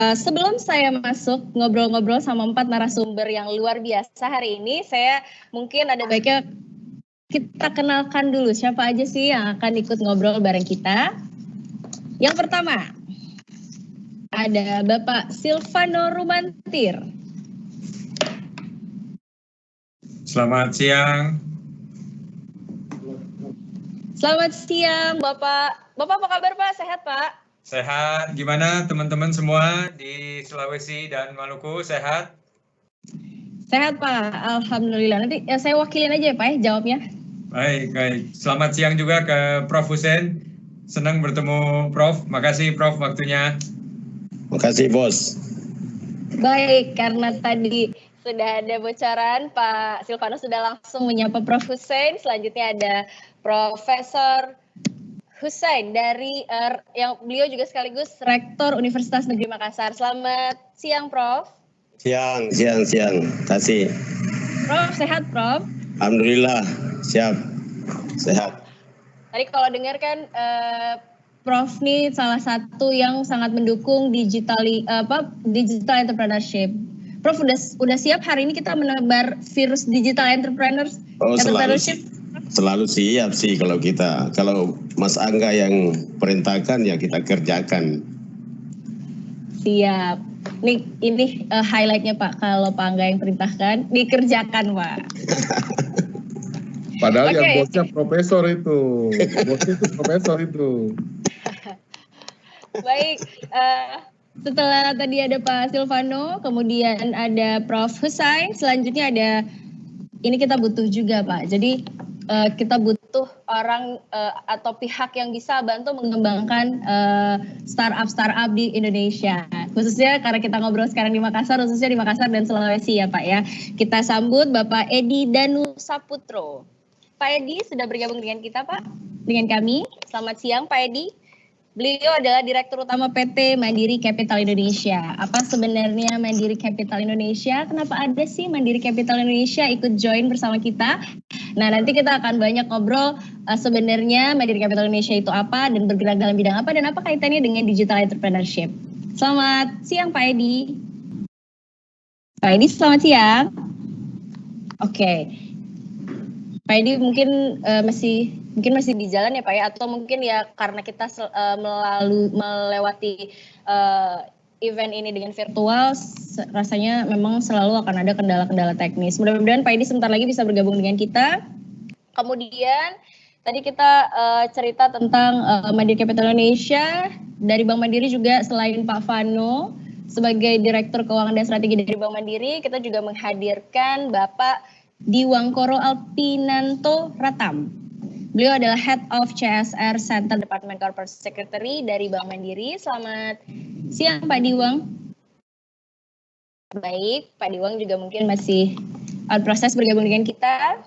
Sebelum saya masuk ngobrol-ngobrol sama 4 narasumber yang luar biasa hari ini, saya mungkin ada baiknya kita kenalkan dulu siapa aja sih yang akan ikut ngobrol bareng kita. Yang pertama, ada Bapak Silvano Rumantir. Selamat siang. Selamat siang, Bapak. Bapak apa kabar, Pak? Sehat, Pak? Sehat. Gimana teman-teman semua di Sulawesi dan Maluku, sehat? Sehat, Pak. Alhamdulillah. Nanti saya wakilin aja ya, Pak, jawabnya. Baik. Selamat siang juga ke Prof. Hussein. Senang bertemu Prof. Makasih Prof waktunya. Makasih, Bos. Baik, karena tadi sudah ada bocoran, Pak Silvano sudah langsung menyapa Prof. Hussein. Selanjutnya ada Profesor Hussein dari yang beliau juga sekaligus Rektor Universitas Negeri Makassar. Selamat siang, Prof. Siang. Kasih. Prof, sehat, Prof? Alhamdulillah, siap. Sehat. Tadi kalau dengar kan Prof nih salah satu yang sangat mendukung digital entrepreneurship. Prof udah siap hari ini kita menebar virus digital entrepreneurship? Selalu siap sih kalau kita. Kalau Mas Angga yang perintahkan ya kita kerjakan. Siap. Ini highlightnya Pak, kalau Pak Angga yang perintahkan dikerjakan, Pak. Padahal yang bosnya profesor itu. Bosnya itu profesor itu. Baik, setelah tadi ada Pak Silvano, kemudian ada Prof. Hussein, selanjutnya ada, ini kita butuh juga Pak, jadi kita butuh orang atau pihak yang bisa bantu mengembangkan startup di Indonesia. Khususnya karena kita ngobrol sekarang di Makassar, khususnya di Makassar dan Sulawesi ya Pak ya. Kita sambut Bapak Edi Danu Saputro. Pak Edi sudah bergabung dengan kita Pak, dengan kami. Selamat siang Pak Edi. Beliau adalah Direktur Utama PT Mandiri Capital Indonesia. Apa sebenarnya Mandiri Capital Indonesia? Kenapa ada sih Mandiri Capital Indonesia ikut join bersama kita? Nah, nanti kita akan banyak ngobrol sebenarnya Mandiri Capital Indonesia itu apa dan bergerak dalam bidang apa dan apa kaitannya dengan digital entrepreneurship. Selamat siang Pak Edi. Pak Edi, selamat siang. Oke. Pak Edi mungkin masih di jalan ya Pak ya, atau mungkin ya karena kita melewati event ini dengan virtual, rasanya memang selalu akan ada kendala-kendala teknis. Mudah-mudahan Pak Edi sebentar lagi bisa bergabung dengan kita. Kemudian tadi kita cerita tentang Mandiri Capital Indonesia. Dari Bank Mandiri juga selain Pak Vano sebagai Direktur Keuangan dan Strategi dari Bank Mandiri, kita juga menghadirkan Bapak Diwangkoro Alpinanto Ratam. Beliau adalah Head of CSR Center Department Corporate Secretary dari Bank Mandiri. Selamat siang Pak Diwang. Baik, Pak Diwang juga mungkin masih on proses bergabung dengan kita.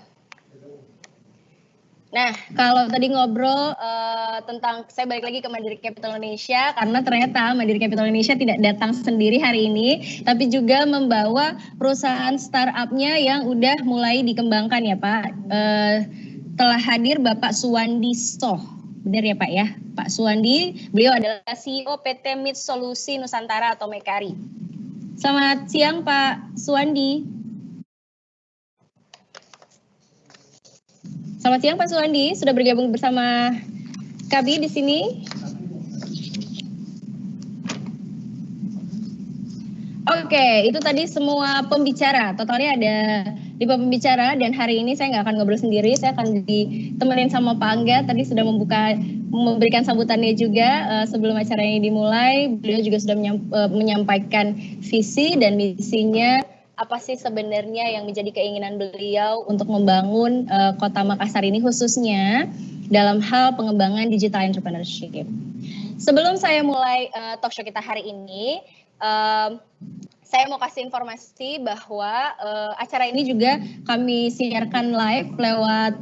Nah, kalau tadi ngobrol tentang, saya balik lagi ke Mandiri Capital Indonesia, karena ternyata Mandiri Capital Indonesia tidak datang sendiri hari ini, tapi juga membawa perusahaan startup-nya yang udah mulai dikembangkan ya Pak. Telah hadir Bapak Suwandi Soh, benar ya Pak ya? Pak Suwandi, beliau adalah CEO PT Mid Solusi Nusantara atau Mekari. Selamat siang Pak Suwandi. Selamat siang Pak Suwandi, sudah bergabung bersama kami di sini. Oke, itu tadi semua pembicara. Totalnya ada 5 pembicara dan hari ini saya nggak akan ngobrol sendiri. Saya akan ditemenin sama Pak Angga. Tadi sudah memberikan sambutannya juga sebelum acara ini dimulai. Beliau juga sudah menyampaikan visi dan misinya. Apa sih sebenarnya yang menjadi keinginan beliau untuk membangun Kota Makassar ini khususnya dalam hal pengembangan digital entrepreneurship. Sebelum saya mulai talk show kita hari ini, saya mau kasih informasi bahwa acara ini juga kami siarkan live lewat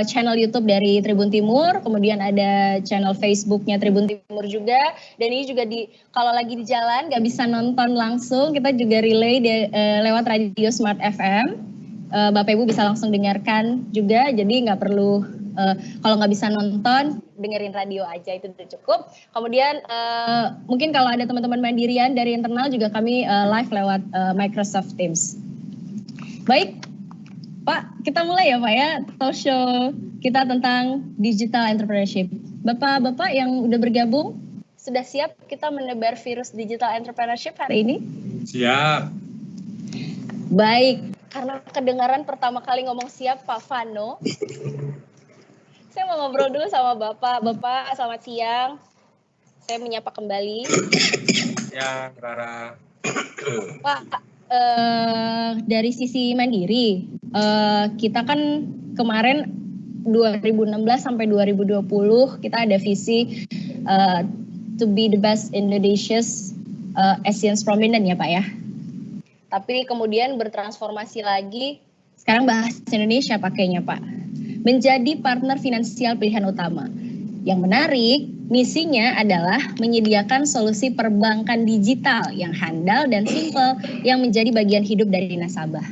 channel YouTube dari Tribun Timur, kemudian ada channel Facebooknya Tribun Timur juga, dan ini juga kalau lagi di jalan nggak bisa nonton langsung, kita juga relay lewat radio Smart FM. Bapak Ibu bisa langsung dengarkan juga, jadi nggak perlu kalau nggak bisa nonton dengerin radio aja, itu udah cukup. Kemudian mungkin kalau ada teman-teman mandirian dari internal juga kami live lewat Microsoft Teams. Baik, Pak, kita mulai ya Pak ya, talk show kita tentang digital entrepreneurship. Bapak-bapak yang udah bergabung, sudah siap kita menebar virus digital entrepreneurship hari ini? Siap. Baik, karena kedengaran pertama kali ngomong siap Pak Vano, saya mau ngobrol dulu sama Bapak. Bapak, selamat siang. Saya menyapa kembali. Ya, Rara. Pak, dari sisi Mandiri, kita kan kemarin 2016 sampai 2020 kita ada visi to be the best Indonesia's Asian prominent ya Pak ya. Tapi kemudian bertransformasi lagi, sekarang bahasa Indonesia pakainya Pak. Menjadi partner finansial pilihan utama. Yang menarik, misinya adalah menyediakan solusi perbankan digital yang handal dan simpel yang menjadi bagian hidup dari nasabah.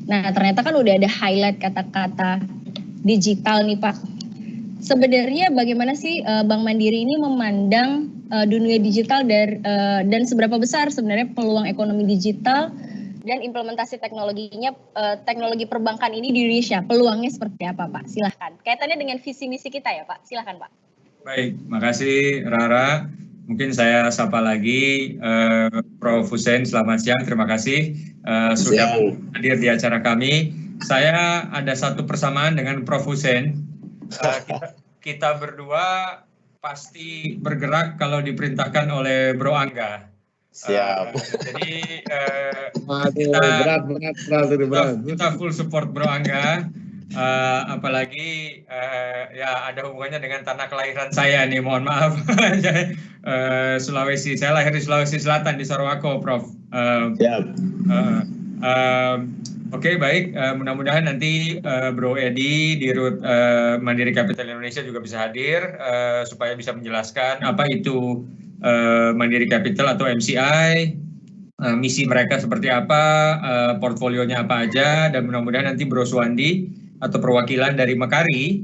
Nah, ternyata kan udah ada highlight kata-kata digital nih Pak. Sebenarnya bagaimana sih Bank Mandiri ini memandang dunia digital dan seberapa besar sebenarnya peluang ekonomi digital dan implementasi teknologinya, teknologi perbankan ini di Indonesia, peluangnya seperti apa Pak? Silahkan. Kaitannya dengan visi misi kita ya Pak, silahkan Pak. Baik, makasih Rara. Mungkin saya sapa lagi Prof. Hussein, selamat siang, terima kasih sudah hadir di acara kami. Saya ada satu persamaan dengan Prof. Hussein. Kita berdua pasti bergerak kalau diperintahkan oleh Bro Angga. Siap. Jadi berat. kita full support Bro Angga. Apalagi ya ada hubungannya dengan tanah kelahiran saya nih, mohon maaf. Sulawesi, saya lahir di Sulawesi Selatan di Sorowako, Prof. Siap. Oke, baik. Mudah-mudahan nanti Bro Edi di Rut Mandiri Capital Indonesia juga bisa hadir supaya bisa menjelaskan apa itu Mandiri Capital atau MCI, misi mereka seperti apa, portfolionya apa aja, dan mudah-mudahan nanti Bro Suwandi atau perwakilan dari Mekari,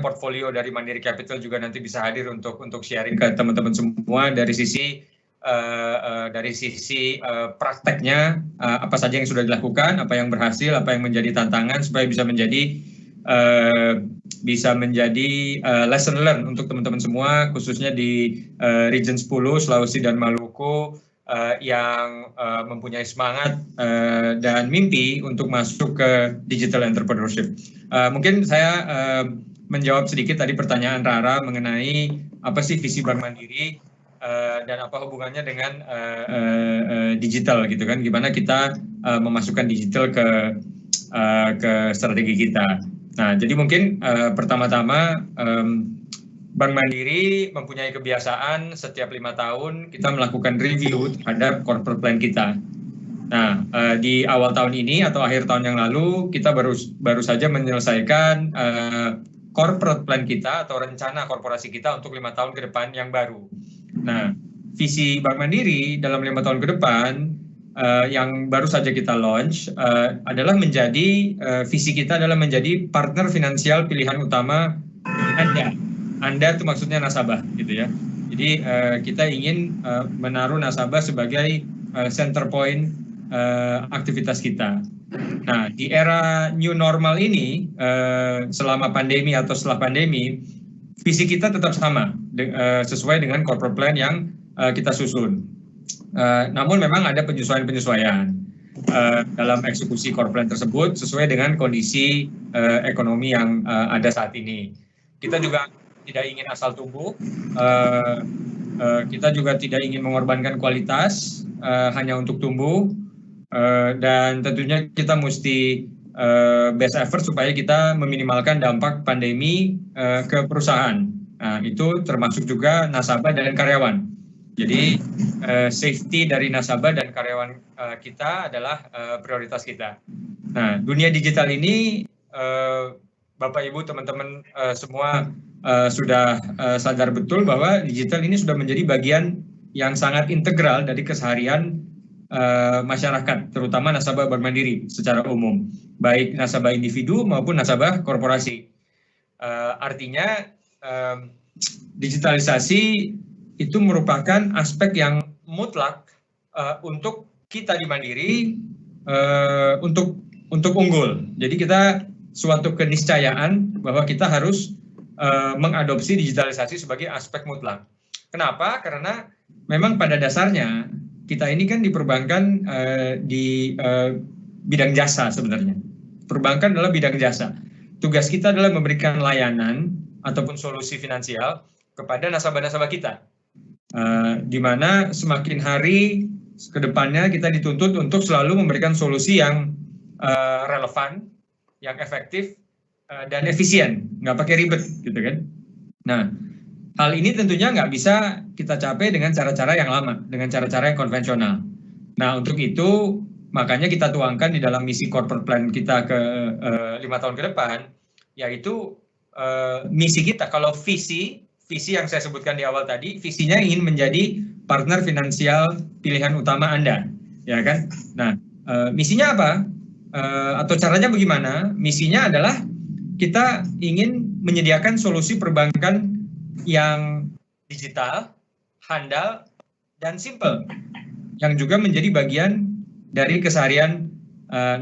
portfolio dari Mandiri Capital juga nanti bisa hadir untuk sharing ke teman-teman semua dari sisi prakteknya, apa saja yang sudah dilakukan, apa yang berhasil, apa yang menjadi tantangan supaya bisa menjadi lesson learn untuk teman-teman semua, khususnya di Region 10 Sulawesi dan Maluku yang mempunyai semangat dan mimpi untuk masuk ke digital entrepreneurship. Mungkin saya menjawab sedikit tadi pertanyaan Rara mengenai apa sih visi Bank Mandiri dan apa hubungannya dengan digital gitu kan, gimana kita memasukkan digital ke strategi kita. Nah, jadi mungkin pertama-tama Bank Mandiri mempunyai kebiasaan setiap 5 tahun kita melakukan review terhadap corporate plan kita. Nah, di awal tahun ini atau akhir tahun yang lalu kita baru saja menyelesaikan corporate plan kita atau rencana korporasi kita untuk 5 tahun ke depan yang baru. Nah, visi Bank Mandiri dalam 5 tahun ke depan yang baru saja kita launch adalah menjadi visi kita adalah menjadi partner finansial pilihan utama Anda. Anda itu maksudnya nasabah, gitu ya. Jadi kita ingin menaruh nasabah sebagai center point aktivitas kita. Nah, di era new normal ini, selama pandemi atau setelah pandemi, visi kita tetap sama, sesuai dengan corporate plan yang kita susun. Namun memang ada penyesuaian-penyesuaian dalam eksekusi corporate plan tersebut sesuai dengan kondisi ekonomi yang ada saat ini. Kita juga tidak ingin asal tumbuh, kita juga tidak ingin mengorbankan kualitas hanya untuk tumbuh, dan tentunya kita mesti best effort supaya kita meminimalkan dampak pandemi ke perusahaan. Nah, itu termasuk juga nasabah dan karyawan. Jadi safety dari nasabah dan karyawan kita adalah prioritas kita. Nah, dunia digital ini Bapak Ibu teman-teman semua sudah sadar betul bahwa digital ini sudah menjadi bagian yang sangat integral dari keseharian masyarakat, terutama nasabah Bank Mandiri secara umum, baik nasabah individu maupun nasabah korporasi. Artinya digitalisasi itu merupakan aspek yang mutlak untuk kita di Mandiri untuk unggul. Jadi kita suatu keniscayaan bahwa kita harus mengadopsi digitalisasi sebagai aspek mutlak. Kenapa? Karena memang pada dasarnya kita ini kan di perbankan di bidang jasa sebenarnya. Perbankan adalah bidang jasa. Tugas kita adalah memberikan layanan ataupun solusi finansial kepada nasabah-nasabah kita. Di mana semakin hari ke depannya kita dituntut untuk selalu memberikan solusi yang relevan, yang efektif, dan efisien, nggak pakai ribet, gitu kan. Nah, hal ini tentunya nggak bisa kita capai dengan cara-cara yang lama, dengan cara-cara yang konvensional. Nah, untuk itu, makanya kita tuangkan di dalam misi corporate plan kita ke 5 tahun ke depan, yaitu misi kita. Kalau visi yang saya sebutkan di awal tadi, visinya ingin menjadi partner finansial pilihan utama Anda, ya kan? Nah, misinya apa? Atau caranya bagaimana? Misinya adalah kita ingin menyediakan solusi perbankan yang digital, handal, dan simple, yang juga menjadi bagian dari keseharian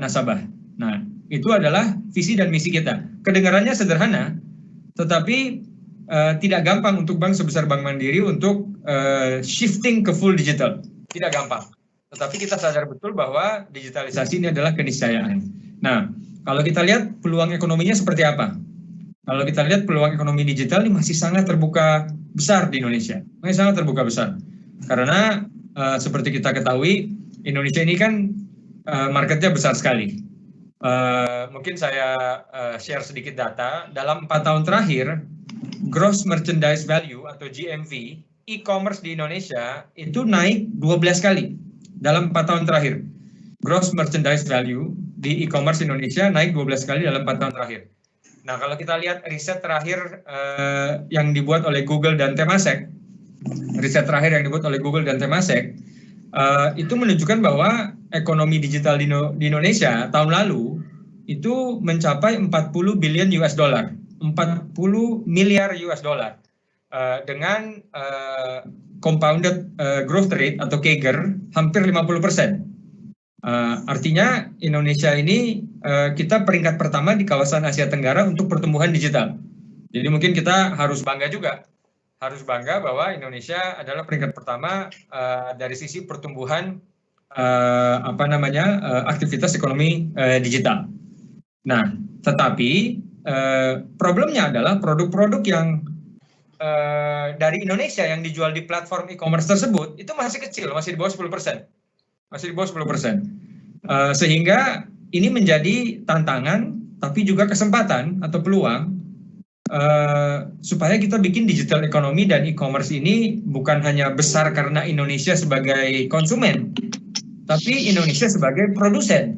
nasabah. Nah, itu adalah visi dan misi kita. Kedengarannya sederhana, tetapi tidak gampang untuk bank sebesar Bank Mandiri untuk shifting ke full digital. Tidak gampang. Tetapi kita sadar betul bahwa digitalisasi ini adalah keniscayaan. Nah, kalau kita lihat peluang ekonominya seperti apa? Kalau kita lihat peluang ekonomi digital ini masih sangat terbuka besar di Indonesia. Masih sangat terbuka besar. Karena seperti kita ketahui, Indonesia ini kan marketnya besar sekali. Mungkin saya share sedikit data. Dalam 4 tahun terakhir, Gross Merchandise Value atau GMV, e-commerce di Indonesia itu naik 12 kali dalam 4 tahun terakhir. Gross Merchandise Value di e-commerce Indonesia naik 12 kali dalam 4 tahun terakhir. Nah, kalau kita lihat riset terakhir yang dibuat oleh Google dan Temasek, itu menunjukkan bahwa ekonomi digital di Indonesia tahun lalu itu mencapai 40 billion US dollar, 40 miliar US dollar, dengan compounded growth rate atau CAGR hampir 50%. Artinya Indonesia ini kita peringkat pertama di kawasan Asia Tenggara untuk pertumbuhan digital. Jadi mungkin kita harus bangga juga, harus bangga bahwa Indonesia adalah peringkat pertama dari sisi pertumbuhan aktivitas ekonomi digital. Nah, tetapi problemnya adalah produk-produk yang dari Indonesia yang dijual di platform e-commerce tersebut itu masih kecil, masih di bawah 10%. Masih di bawah 10%. Sehingga ini menjadi tantangan, tapi juga kesempatan atau peluang supaya kita bikin digital ekonomi dan e-commerce ini bukan hanya besar karena Indonesia sebagai konsumen, tapi Indonesia sebagai produsen,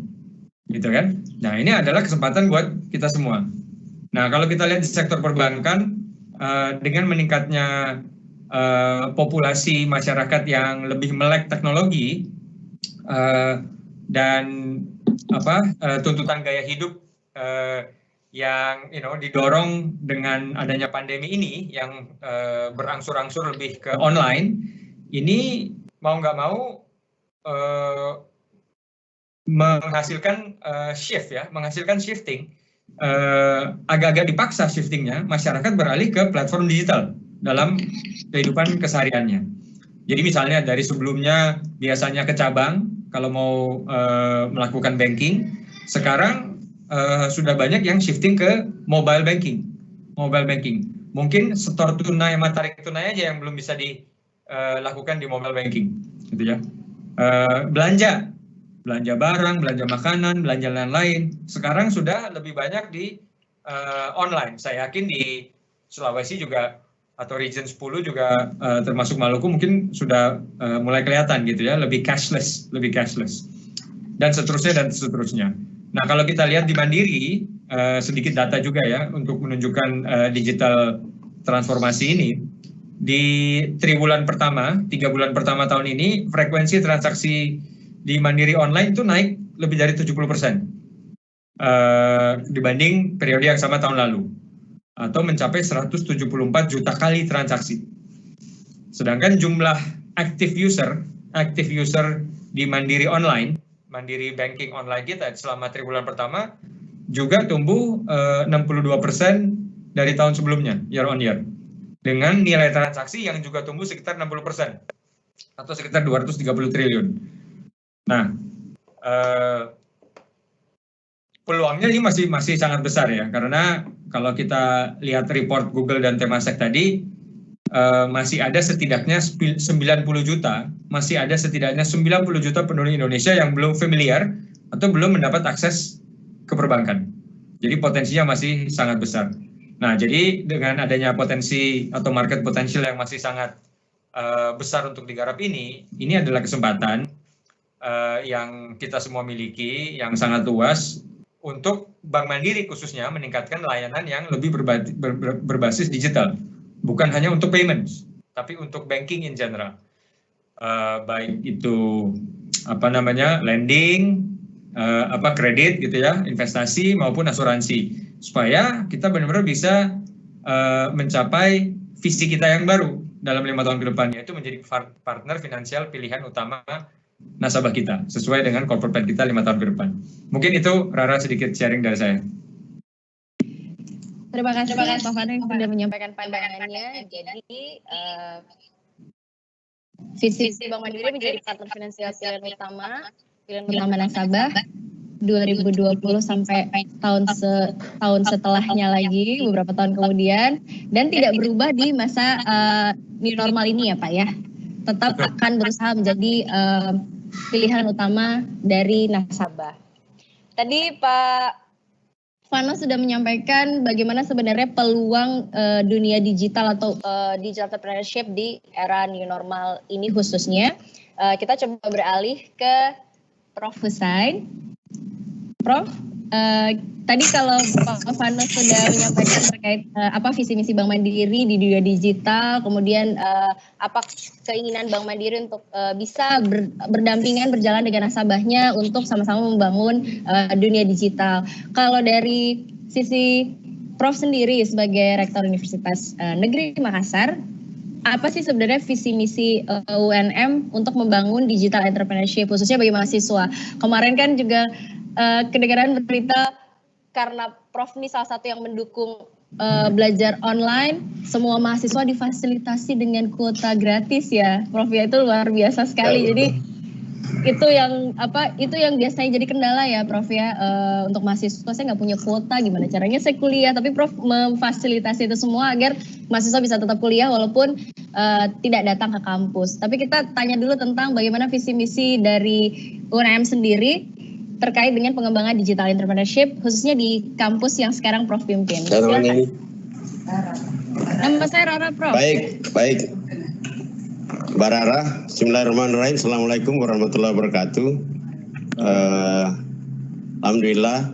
gitu kan? Nah, ini adalah kesempatan buat kita semua. Nah, kalau kita lihat di sektor perbankan, dengan meningkatnya populasi masyarakat yang lebih melek teknologi, dan tuntutan gaya hidup yang didorong dengan adanya pandemi ini yang berangsur-angsur lebih ke online, ini mau nggak mau menghasilkan menghasilkan shifting, agak-agak dipaksa shiftingnya, masyarakat beralih ke platform digital dalam kehidupan kesehariannya. Jadi misalnya dari sebelumnya biasanya ke cabang kalau mau melakukan banking, sekarang sudah banyak yang shifting ke mobile banking. Mungkin setor tunai sama tarik tunai aja yang belum bisa dilakukan di mobile banking, gitu ya. Belanja barang, belanja makanan, belanja lain-lain, sekarang sudah lebih banyak di online. Saya yakin di Sulawesi juga atau region 10 juga termasuk Maluku mungkin sudah mulai kelihatan gitu ya, lebih cashless dan seterusnya. Nah, kalau kita lihat di Mandiri, sedikit data juga ya untuk menunjukkan digital transformasi ini. Di 3 bulan pertama tahun ini, frekuensi transaksi di Mandiri online itu naik lebih dari 70% dibanding periode yang sama tahun lalu. atau mencapai 174 juta kali transaksi. Sedangkan jumlah active user di Mandiri Online, Mandiri Banking Online kita selama triwulan pertama juga tumbuh 62% dari tahun sebelumnya, year on year. Dengan nilai transaksi yang juga tumbuh sekitar 60% atau sekitar 230 triliun. Nah, peluangnya ini masih sangat besar ya, karena kalau kita lihat report Google dan Temasek tadi, masih ada setidaknya 90 juta, masih ada setidaknya 90 juta penduduk Indonesia yang belum familiar atau belum mendapat akses ke perbankan. Jadi potensinya masih sangat besar. Nah, jadi dengan adanya potensi atau market potential yang masih sangat besar untuk digarap ini adalah kesempatan yang kita semua miliki, yang sangat luas untuk Bank Mandiri khususnya meningkatkan layanan yang lebih berbasis digital. Bukan hanya untuk payments, tapi untuk banking in general. Baik itu lending, kredit gitu ya, investasi maupun asuransi. Supaya kita benar-benar bisa mencapai visi kita yang baru dalam 5 tahun ke depan, yaitu menjadi partner finansial pilihan utama nasabah kita, sesuai dengan corporate plan kita 5 tahun ke depan. Mungkin itu, Rara, sedikit sharing dari saya. Terima kasih Pak Fano yang sudah menyampaikan pandangannya. Jadi, visi Bank Mandiri menjadi partner finansial pilihan utama nasabah 2020 sampai tahun setelahnya lagi, beberapa tahun kemudian, dan tidak berubah di masa new normal ini ya Pak ya. Tetap akan berusaha menjadi pilihan utama dari nasabah. Tadi Pak Fano sudah menyampaikan bagaimana sebenarnya peluang dunia digital atau digital entrepreneurship di era new normal ini khususnya. Kita coba beralih ke Prof. Husain. Prof, tadi kalau Pak Fano sudah menyampaikan terkait apa visi misi Bank Mandiri di dunia digital, kemudian apa keinginan Bank Mandiri untuk bisa berdampingan berjalan dengan nasabahnya untuk sama-sama membangun dunia digital. Kalau dari sisi Prof sendiri sebagai Rektor Universitas Negeri Makassar, apa sih sebenarnya visi misi UNM untuk membangun digital entrepreneurship khususnya bagi mahasiswa? Kemarin kan juga kedengaran berita karena Prof ini salah satu yang mendukung belajar online, semua mahasiswa difasilitasi dengan kuota gratis ya, Prof ya, itu luar biasa sekali. Jadi itu yang biasanya jadi kendala ya, Prof ya, untuk mahasiswa. Saya nggak punya kuota, gimana caranya saya kuliah? Tapi Prof memfasilitasi itu semua agar mahasiswa bisa tetap kuliah walaupun tidak datang ke kampus. Tapi kita tanya dulu tentang bagaimana visi misi dari UNM sendiri terkait dengan pengembangan digital entrepreneurship khususnya di kampus yang sekarang Prof pimpin. Silakan. Nama saya Rara, Prof. Baik. Mbak Rara, bismillahirrahmanirrahim. Assalamualaikum warahmatullahi wabarakatuh. Alhamdulillah,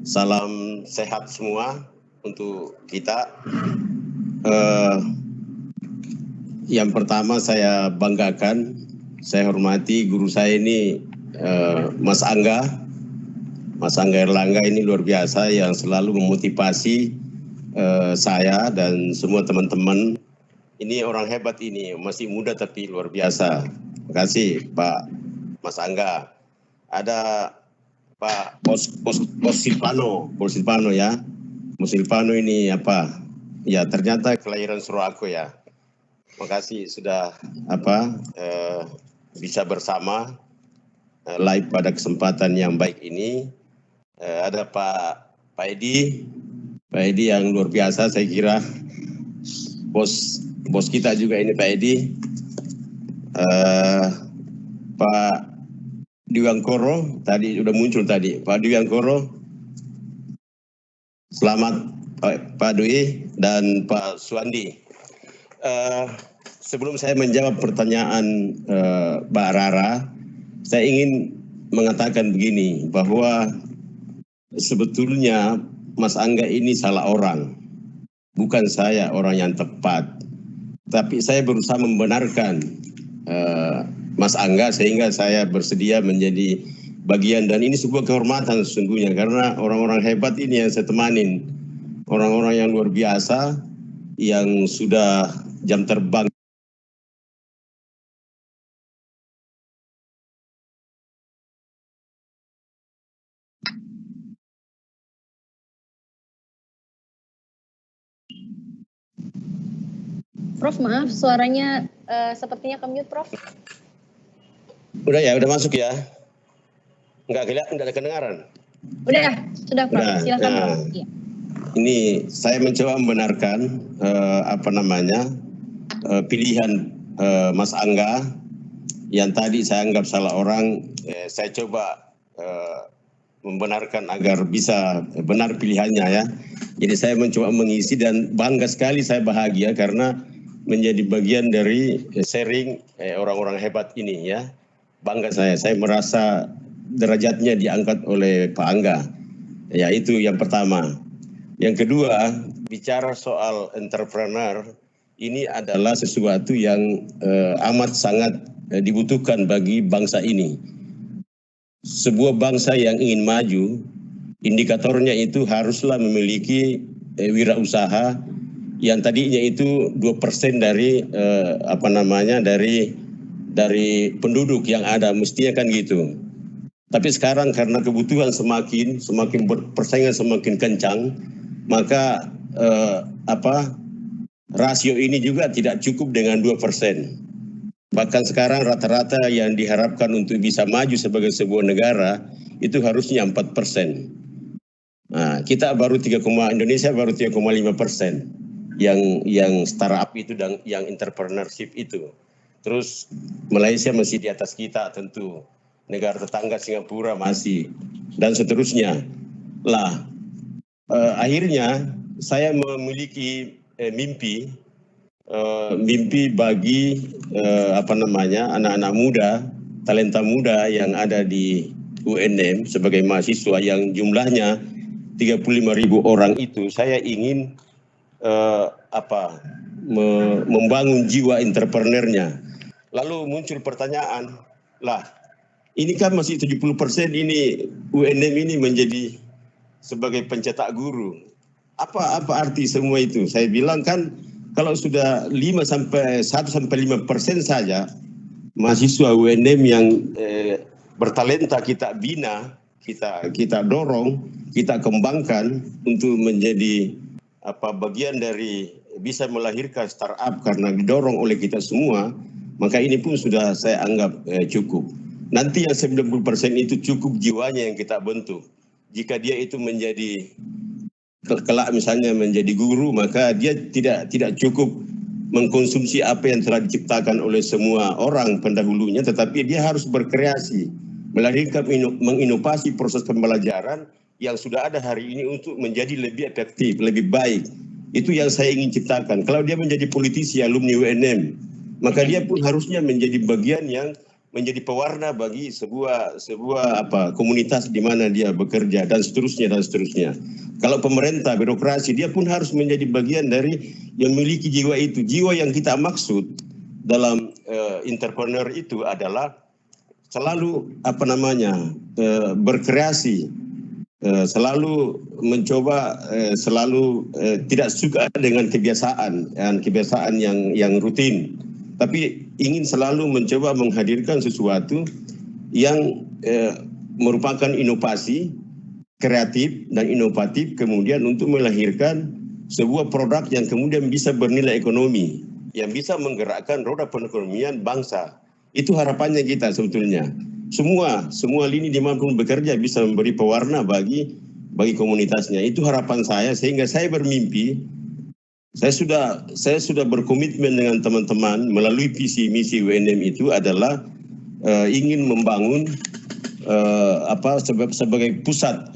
salam sehat semua untuk kita. Yang pertama saya banggakan, saya hormati guru saya ini Mas Angga Erlangga ini luar biasa yang selalu memotivasi saya dan semua teman-teman. Ini orang hebat ini, masih muda tapi luar biasa. Terima kasih Pak Mas Angga. Ada Pak Bos Silvano ya. Bos Silvano ini ya ternyata kelahiran Surako ya. Terima kasih sudah bisa bersama live pada kesempatan yang baik ini. Ada Pak Edi yang luar biasa, saya kira bos kita juga ini Pak Edi. Pak Dwiangkoro tadi sudah muncul tadi, Pak Dwiangkoro. Selamat Pak Dwi dan Pak Suwandi. Sebelum saya menjawab pertanyaan Mbak Rara, saya ingin mengatakan begini, bahwa sebetulnya Mas Angga ini salah orang. Bukan saya orang yang tepat. Tapi saya berusaha membenarkan Mas Angga sehingga saya bersedia menjadi bagian. Dan ini sebuah kehormatan sesungguhnya. Karena orang-orang hebat ini yang saya temanin. orang-orang yang luar biasa yang sudah jam terbang. Prof, maaf suaranya sepertinya ke-mute, Prof. Udah ya, udah masuk ya? Enggak ada kedengaran? Udah, sudah Prof. Udah, Silakan nah, Prof. Ya. Ini saya mencoba membenarkan pilihan Mas Angga yang tadi saya anggap salah orang. Saya coba membenarkan agar bisa benar pilihannya ya. Jadi saya mencoba mengisi dan bangga sekali, saya bahagia karena menjadi bagian dari sharing orang-orang hebat ini ya. Bangga saya merasa derajatnya diangkat oleh Pak Angga. Ya, itu yang pertama. Yang kedua, bicara soal entrepreneur, ini adalah sesuatu yang amat sangat dibutuhkan bagi bangsa ini. Sebuah bangsa yang ingin maju, indikatornya itu haruslah memiliki wirausaha yang tadinya itu 2% dari dari penduduk yang ada, mestinya kan gitu. Tapi sekarang karena kebutuhan semakin persaingan semakin kencang, maka rasio ini juga tidak cukup dengan 2%. Bahkan sekarang rata-rata yang diharapkan untuk bisa maju sebagai sebuah negara itu harusnya 4%. Nah, Indonesia baru 3,5% yang startup itu dan yang entrepreneurship itu. Terus Malaysia masih di atas kita tentu, negara tetangga Singapura masih, dan seterusnya. Lah, akhirnya saya memiliki mimpi bagi anak-anak muda, talenta muda yang ada di UNM sebagai mahasiswa yang jumlahnya 35.000 orang itu. Saya ingin membangun jiwa entrepreneurnya. Lalu muncul pertanyaan, lah ini kan masih 70% ini UNM ini menjadi sebagai pencetak guru. Apa arti semua itu? Saya bilang kan kalau sudah 1-5% saja mahasiswa UNM yang bertalenta kita bina, kita dorong, kita kembangkan untuk menjadi bagian dari bisa melahirkan startup karena didorong oleh kita semua, maka ini pun sudah saya anggap cukup. Nanti yang 90% itu cukup jiwanya yang kita bentuk. Jika dia itu menjadi kelak misalnya menjadi guru, maka dia tidak cukup mengkonsumsi apa yang telah diciptakan oleh semua orang pendahulunya, tetapi dia harus berkreasi, melahirkan, menginovasi proses pembelajaran yang sudah ada hari ini untuk menjadi lebih efektif, lebih baik. Itu yang saya ingin ciptakan. Kalau dia menjadi politisi alumni UNM, maka dia pun harusnya menjadi bagian yang menjadi pewarna bagi sebuah komunitas di mana dia bekerja dan seterusnya. Kalau pemerintah, birokrasi, dia pun harus menjadi bagian dari yang memiliki jiwa itu. Jiwa yang kita maksud dalam entrepreneur itu adalah selalu berkreasi, selalu mencoba, tidak suka dengan kebiasaan yang rutin, tapi ingin selalu mencoba menghadirkan sesuatu yang merupakan inovasi, kreatif dan inovatif, kemudian untuk melahirkan sebuah produk yang kemudian bisa bernilai ekonomi, yang bisa menggerakkan roda perekonomian bangsa. Itu harapannya kita sebetulnya. Semua lini dimanapun bekerja bisa memberi pewarna bagi komunitasnya. Itu harapan saya, sehingga saya bermimpi. Saya sudah berkomitmen dengan teman-teman melalui visi misi UNM itu adalah ingin membangun sebagai pusat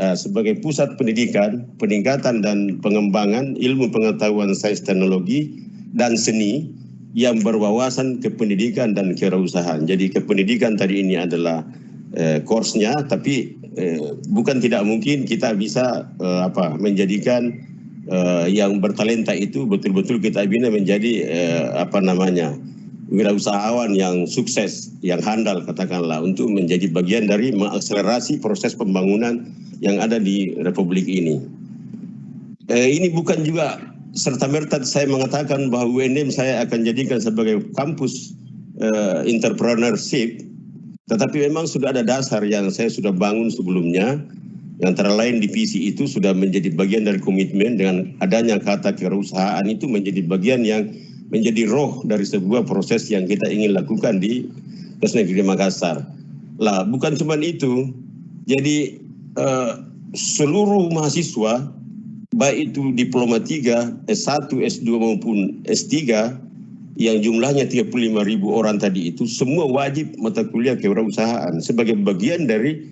peningkatan dan pengembangan ilmu pengetahuan sains teknologi dan seni yang berwawasan kependidikan dan kewirausahaan. Jadi kependidikan tadi ini adalah course-nya, tapi bukan tidak mungkin kita bisa menjadikan yang bertalenta itu betul-betul kita bina menjadi wirausahawan yang sukses, yang handal katakanlah, untuk menjadi bagian dari mengakselerasi proses pembangunan yang ada di Republik ini. ini bukan juga serta-merta saya mengatakan bahwa UNM saya akan jadikan sebagai kampus entrepreneurship, tetapi memang sudah ada dasar yang saya sudah bangun sebelumnya, yang antara lain divisi itu sudah menjadi bagian dari komitmen dengan adanya kata kewirausahaan itu menjadi bagian yang menjadi roh dari sebuah proses yang kita ingin lakukan di Universitas Negeri Makassar. Lah, bukan cuma itu, jadi seluruh mahasiswa baik itu diploma 3, S1, S2 maupun S3 yang jumlahnya 35.000 orang tadi itu semua wajib mata kuliah kewirausahaan sebagai bagian dari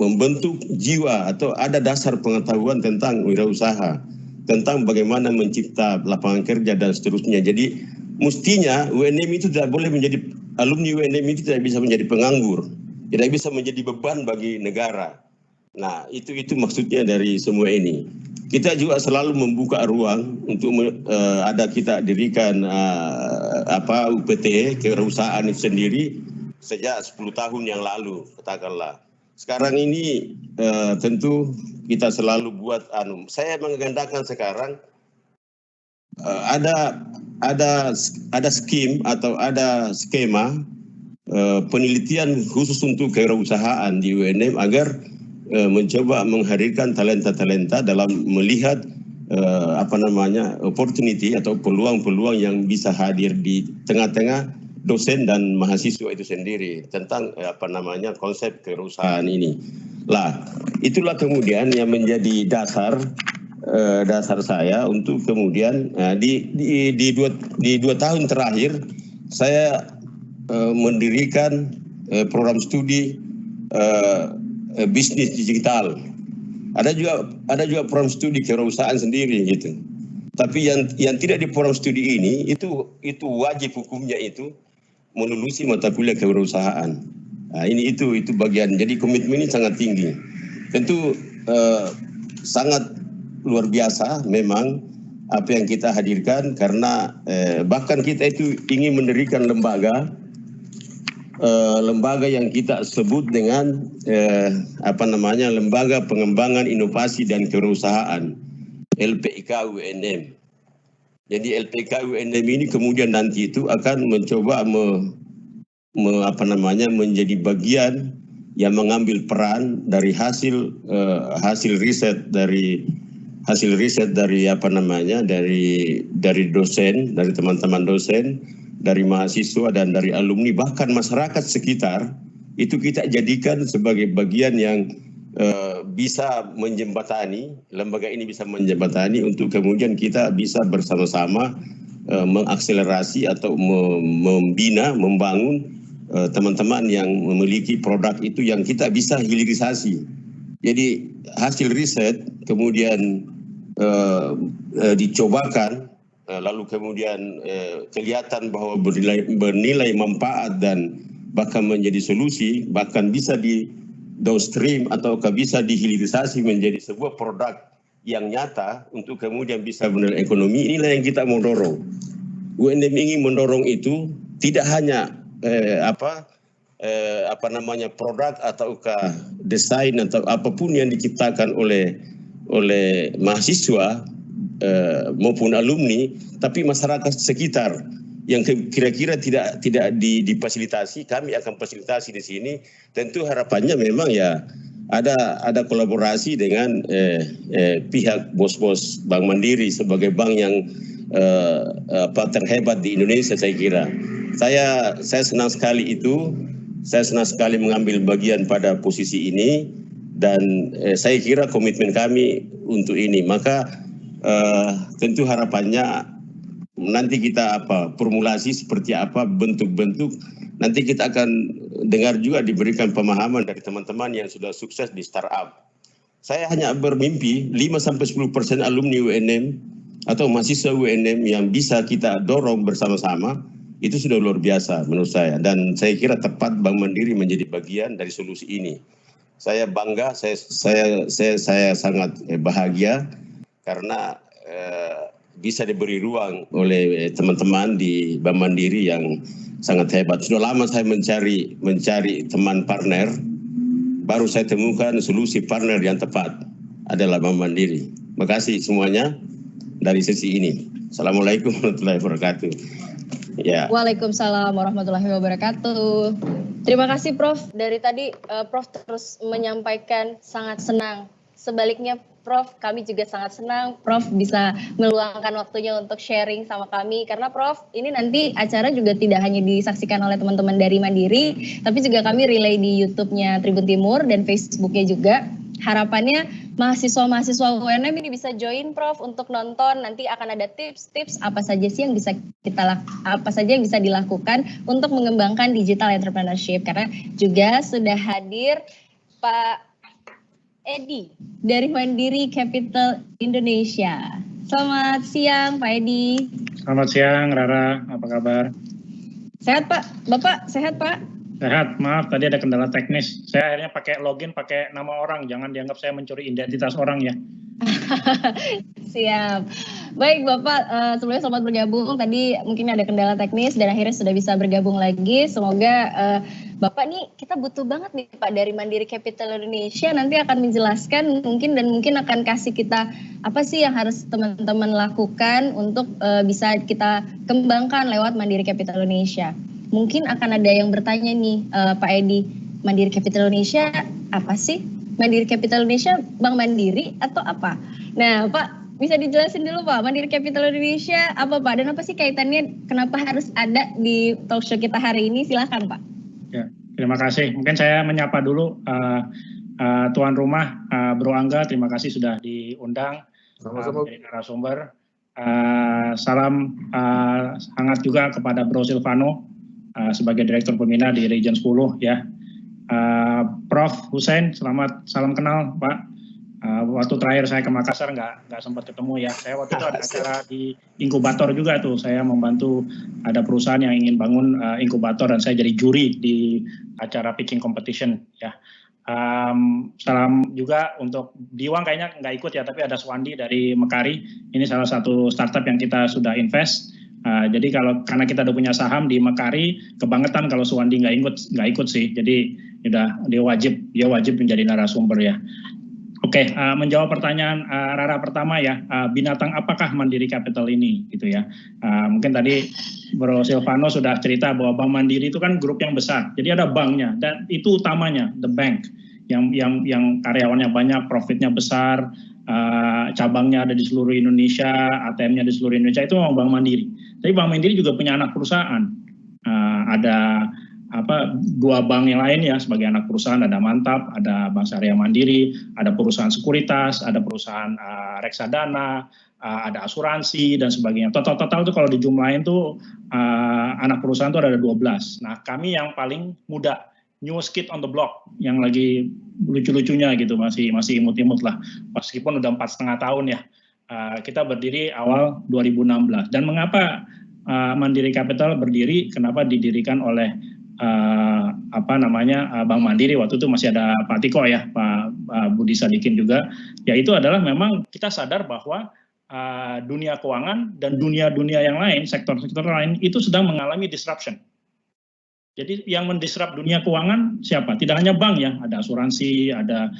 membentuk jiwa atau ada dasar pengetahuan tentang wirausaha, tentang bagaimana mencipta lapangan kerja dan seterusnya. Jadi mestinya UNM itu tidak boleh menjadi, alumni UNM itu tidak bisa menjadi penganggur, tidak bisa menjadi beban bagi negara. Nah, itu maksudnya dari semua ini. Kita juga selalu membuka ruang untuk kita dirikan UPT kewirausahaan itu sendiri sejak 10 tahun yang lalu, katakanlah. Sekarang ini tentu kita selalu buat saya menggandakan sekarang ada skim atau ada skema penelitian khusus untuk kewirausahaan di UNM agar mencoba menghadirkan talenta-talenta dalam melihat opportunity atau peluang-peluang yang bisa hadir di tengah-tengah dosen dan mahasiswa itu sendiri tentang konsep kewirausahaan ini. Lah, itulah kemudian yang menjadi dasar saya untuk kemudian di 2 tahun terakhir saya mendirikan program studi bisnis digital. Ada juga program studi kewirausahaan sendiri gitu. Tapi yang tidak di program studi ini itu wajib hukumnya itu melulusi mata kuliah kewirausahaan. Nah, itu bagian. Jadi komitmen ini sangat tinggi. Tentu sangat luar biasa memang apa yang kita hadirkan karena bahkan kita itu ingin mendirikan lembaga yang kita sebut dengan Lembaga Pengembangan Inovasi dan Kewirausahaan LPIK UNM. Jadi LPIK UNM ini kemudian nanti itu akan mencoba menjadi bagian yang mengambil peran dari hasil riset dari dosen, dari teman-teman dosen, dari mahasiswa dan dari alumni, bahkan masyarakat sekitar itu kita jadikan sebagai bagian yang bisa menjembatani, lembaga ini bisa menjembatani untuk kemudian kita bisa bersama-sama mengakselerasi atau membina, membangun teman-teman yang memiliki produk itu yang kita bisa hilirisasi. Jadi hasil riset kemudian dicobakan, lalu kemudian kelihatan bahwa bernilai manfaat dan bahkan menjadi solusi, bahkan bisa di downstream atau bisa dihilirisasi menjadi sebuah produk yang nyata untuk kemudian bisa bernilai ekonomi. Inilah yang kita mau dorong. UNM ingin mendorong itu tidak hanya produk ataukah desain atau apapun yang diciptakan oleh mahasiswa maupun alumni, tapi masyarakat sekitar yang kira-kira tidak difasilitasi, kami akan fasilitasi di sini. Tentu harapannya memang ya ada kolaborasi dengan pihak bos-bos Bank Mandiri sebagai bank yang terhebat di Indonesia. Saya kira saya senang sekali itu, saya senang sekali mengambil bagian pada posisi ini dan saya kira komitmen kami untuk ini. Maka tentu harapannya nanti kita formulasi seperti apa bentuk-bentuk, nanti kita akan dengar juga diberikan pemahaman dari teman-teman yang sudah sukses di startup. Saya hanya bermimpi 5-10% alumni UNM atau mahasiswa UNM yang bisa kita dorong bersama-sama, itu sudah luar biasa menurut saya, dan saya kira tepat Bank Mandiri menjadi bagian dari solusi ini. Saya bangga, saya sangat bahagia karena bisa diberi ruang oleh teman-teman di Bank Mandiri yang sangat hebat. Sudah lama saya mencari teman partner, baru saya temukan solusi partner yang tepat. adalah Bank Mandiri. Makasih semuanya dari sesi ini. Assalamualaikum warahmatullahi wabarakatuh. Ya. Waalaikumsalam warahmatullahi wabarakatuh. Terima kasih Prof. Dari tadi Prof terus menyampaikan sangat senang. Sebaliknya Prof, kami juga sangat senang Prof bisa meluangkan waktunya untuk sharing sama kami. Karena Prof, ini nanti acara juga tidak hanya disaksikan oleh teman-teman dari Mandiri, tapi juga kami relay di YouTube-nya Tribun Timur dan Facebook-nya juga. Harapannya mahasiswa-mahasiswa UNM ini bisa join Prof untuk nonton. Nanti akan ada tips-tips apa saja sih yang bisa yang bisa dilakukan untuk mengembangkan digital entrepreneurship. Karena juga sudah hadir Pak Edi dari Mandiri Capital Indonesia. Selamat siang Pak Edi. Selamat siang Rara, apa kabar? Sehat Pak, Bapak sehat Pak? Sehat, maaf tadi ada kendala teknis. Saya akhirnya pakai login pakai nama orang, jangan dianggap saya mencuri identitas orang ya. Siap. Baik Bapak, sebelumnya selamat bergabung. Tadi mungkin ada kendala teknis dan akhirnya sudah bisa bergabung lagi. Semoga Bapak nih kita butuh banget nih Pak dari Mandiri Capital Indonesia nanti akan menjelaskan mungkin akan kasih kita apa sih yang harus teman-teman lakukan untuk bisa kita kembangkan lewat Mandiri Capital Indonesia. Mungkin akan ada yang bertanya nih Pak Edi, Mandiri Capital Indonesia apa sih? Mandiri Capital Indonesia Bank Mandiri atau apa? Nah Pak, bisa dijelasin dulu Pak, Mandiri Capital Indonesia apa Pak? Dan apa sih kaitannya, kenapa harus ada di talk show kita hari ini? Silakan Pak. Ya, terima kasih. Mungkin saya menyapa dulu tuan rumah Bro Angga, terima kasih sudah diundang menjadi narasumber. Salam hangat juga kepada Bro Silvano sebagai Direktur Pembina di Region 10 ya. Prof Hussein, salam kenal Pak. Waktu terakhir saya ke Makassar nggak sempat ketemu ya. Saya waktu itu ada acara di inkubator juga tuh. Saya membantu ada perusahaan yang ingin bangun inkubator dan saya jadi juri di acara pitching competition ya. Salam juga untuk Diwang, kayaknya nggak ikut ya, tapi ada Swandi dari Mekari. Ini salah satu startup yang kita sudah invest. Jadi karena kita udah punya saham di Mekari, kebangetan kalau Swandi nggak ikut sih. Jadi dia wajib menjadi narasumber ya. Oke, menjawab pertanyaan Rara pertama ya, binatang apakah Mandiri Capital ini gitu ya. Mungkin tadi Bro Silvano sudah cerita bahwa Bank Mandiri itu kan grup yang besar. Jadi ada banknya dan itu utamanya the bank yang karyawannya banyak, profitnya besar, cabangnya ada di seluruh Indonesia, ATM-nya di seluruh Indonesia, itu memang Bank Mandiri. Tapi Bank Mandiri juga punya anak perusahaan. Ada dua bank yang lain ya sebagai anak perusahaan, ada Mantap, ada Bank Syariah Mandiri, ada perusahaan sekuritas, ada perusahaan reksadana, ada asuransi dan sebagainya. Total itu kalau dijumlahin tuh anak perusahaan tuh ada 12. Nah, kami yang paling muda, newest kid on the block, yang lagi lucu-lucunya gitu, masih imut-imut lah. Meskipun udah 4,5 tahun ya. Kita berdiri awal 2016. Dan mengapa Mandiri Capital berdiri? Kenapa didirikan oleh Bank Mandiri? Waktu itu masih ada Pak Tiko ya, Pak Budi Sadikin juga. Yaitu adalah memang kita sadar bahwa dunia keuangan dan dunia-dunia yang lain, sektor-sektor lain itu sedang mengalami disruption. Jadi yang mendisrupt dunia keuangan siapa? Tidak hanya bank ya, ada asuransi, ada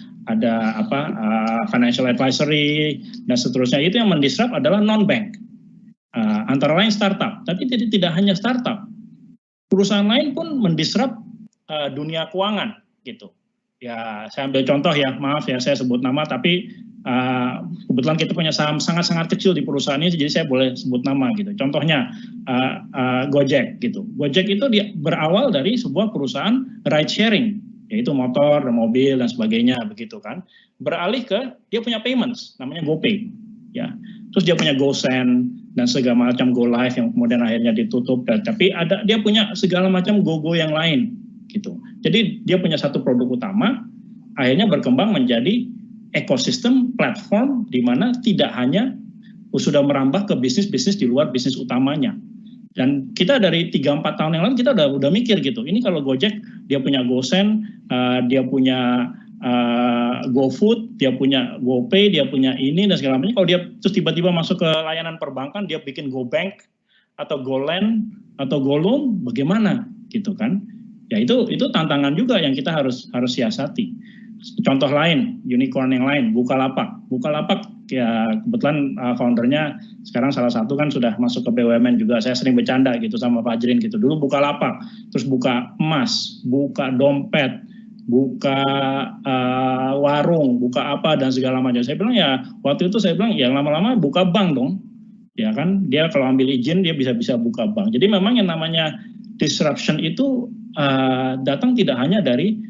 financial advisory dan seterusnya. Itu yang mendisrupt adalah non-bank. Antara lain startup, tapi tidak hanya startup. Perusahaan lain pun mendisrupt dunia keuangan gitu. Ya, saya ambil contoh ya, maaf ya saya sebut nama, tapi kebetulan kita punya saham sangat-sangat kecil di perusahaan ini, jadi saya boleh sebut nama gitu. Contohnya Gojek gitu. Gojek itu berawal dari sebuah perusahaan ride sharing, yaitu motor, mobil dan sebagainya begitu kan. Beralih ke dia punya payments, namanya GoPay. Ya, terus dia punya GoSend dan segala macam GoLive yang kemudian akhirnya ditutup. Tapi dia punya segala macam GoGo yang lain gitu. Jadi dia punya satu produk utama, akhirnya berkembang menjadi ekosistem platform di mana tidak hanya sudah merambah ke bisnis-bisnis di luar bisnis utamanya. Dan kita dari 3-4 tahun yang lalu kita udah mikir gitu. Ini kalau Gojek dia punya GoSend, dia punya GoFood, dia punya GoPay, dia punya ini dan segala macam. Kalau dia terus tiba-tiba masuk ke layanan perbankan, dia bikin GoBank atau GoLend atau GoLoan, bagaimana gitu kan? Ya itu tantangan juga yang kita harus siasati. Contoh lain, unicorn yang lain, Bukalapak. Bukalapak ya kebetulan foundernya sekarang salah satu kan sudah masuk ke BUMN juga. Saya sering bercanda gitu sama Pak Ajrin gitu. Dulu Bukalapak, terus buka emas, buka dompet, buka warung, buka apa dan segala macam. Saya bilang ya waktu itu saya bilang ya lama-lama buka bank dong. Ya kan, dia kalau ambil izin dia bisa buka bank. Jadi memang yang namanya disruption itu datang tidak hanya dari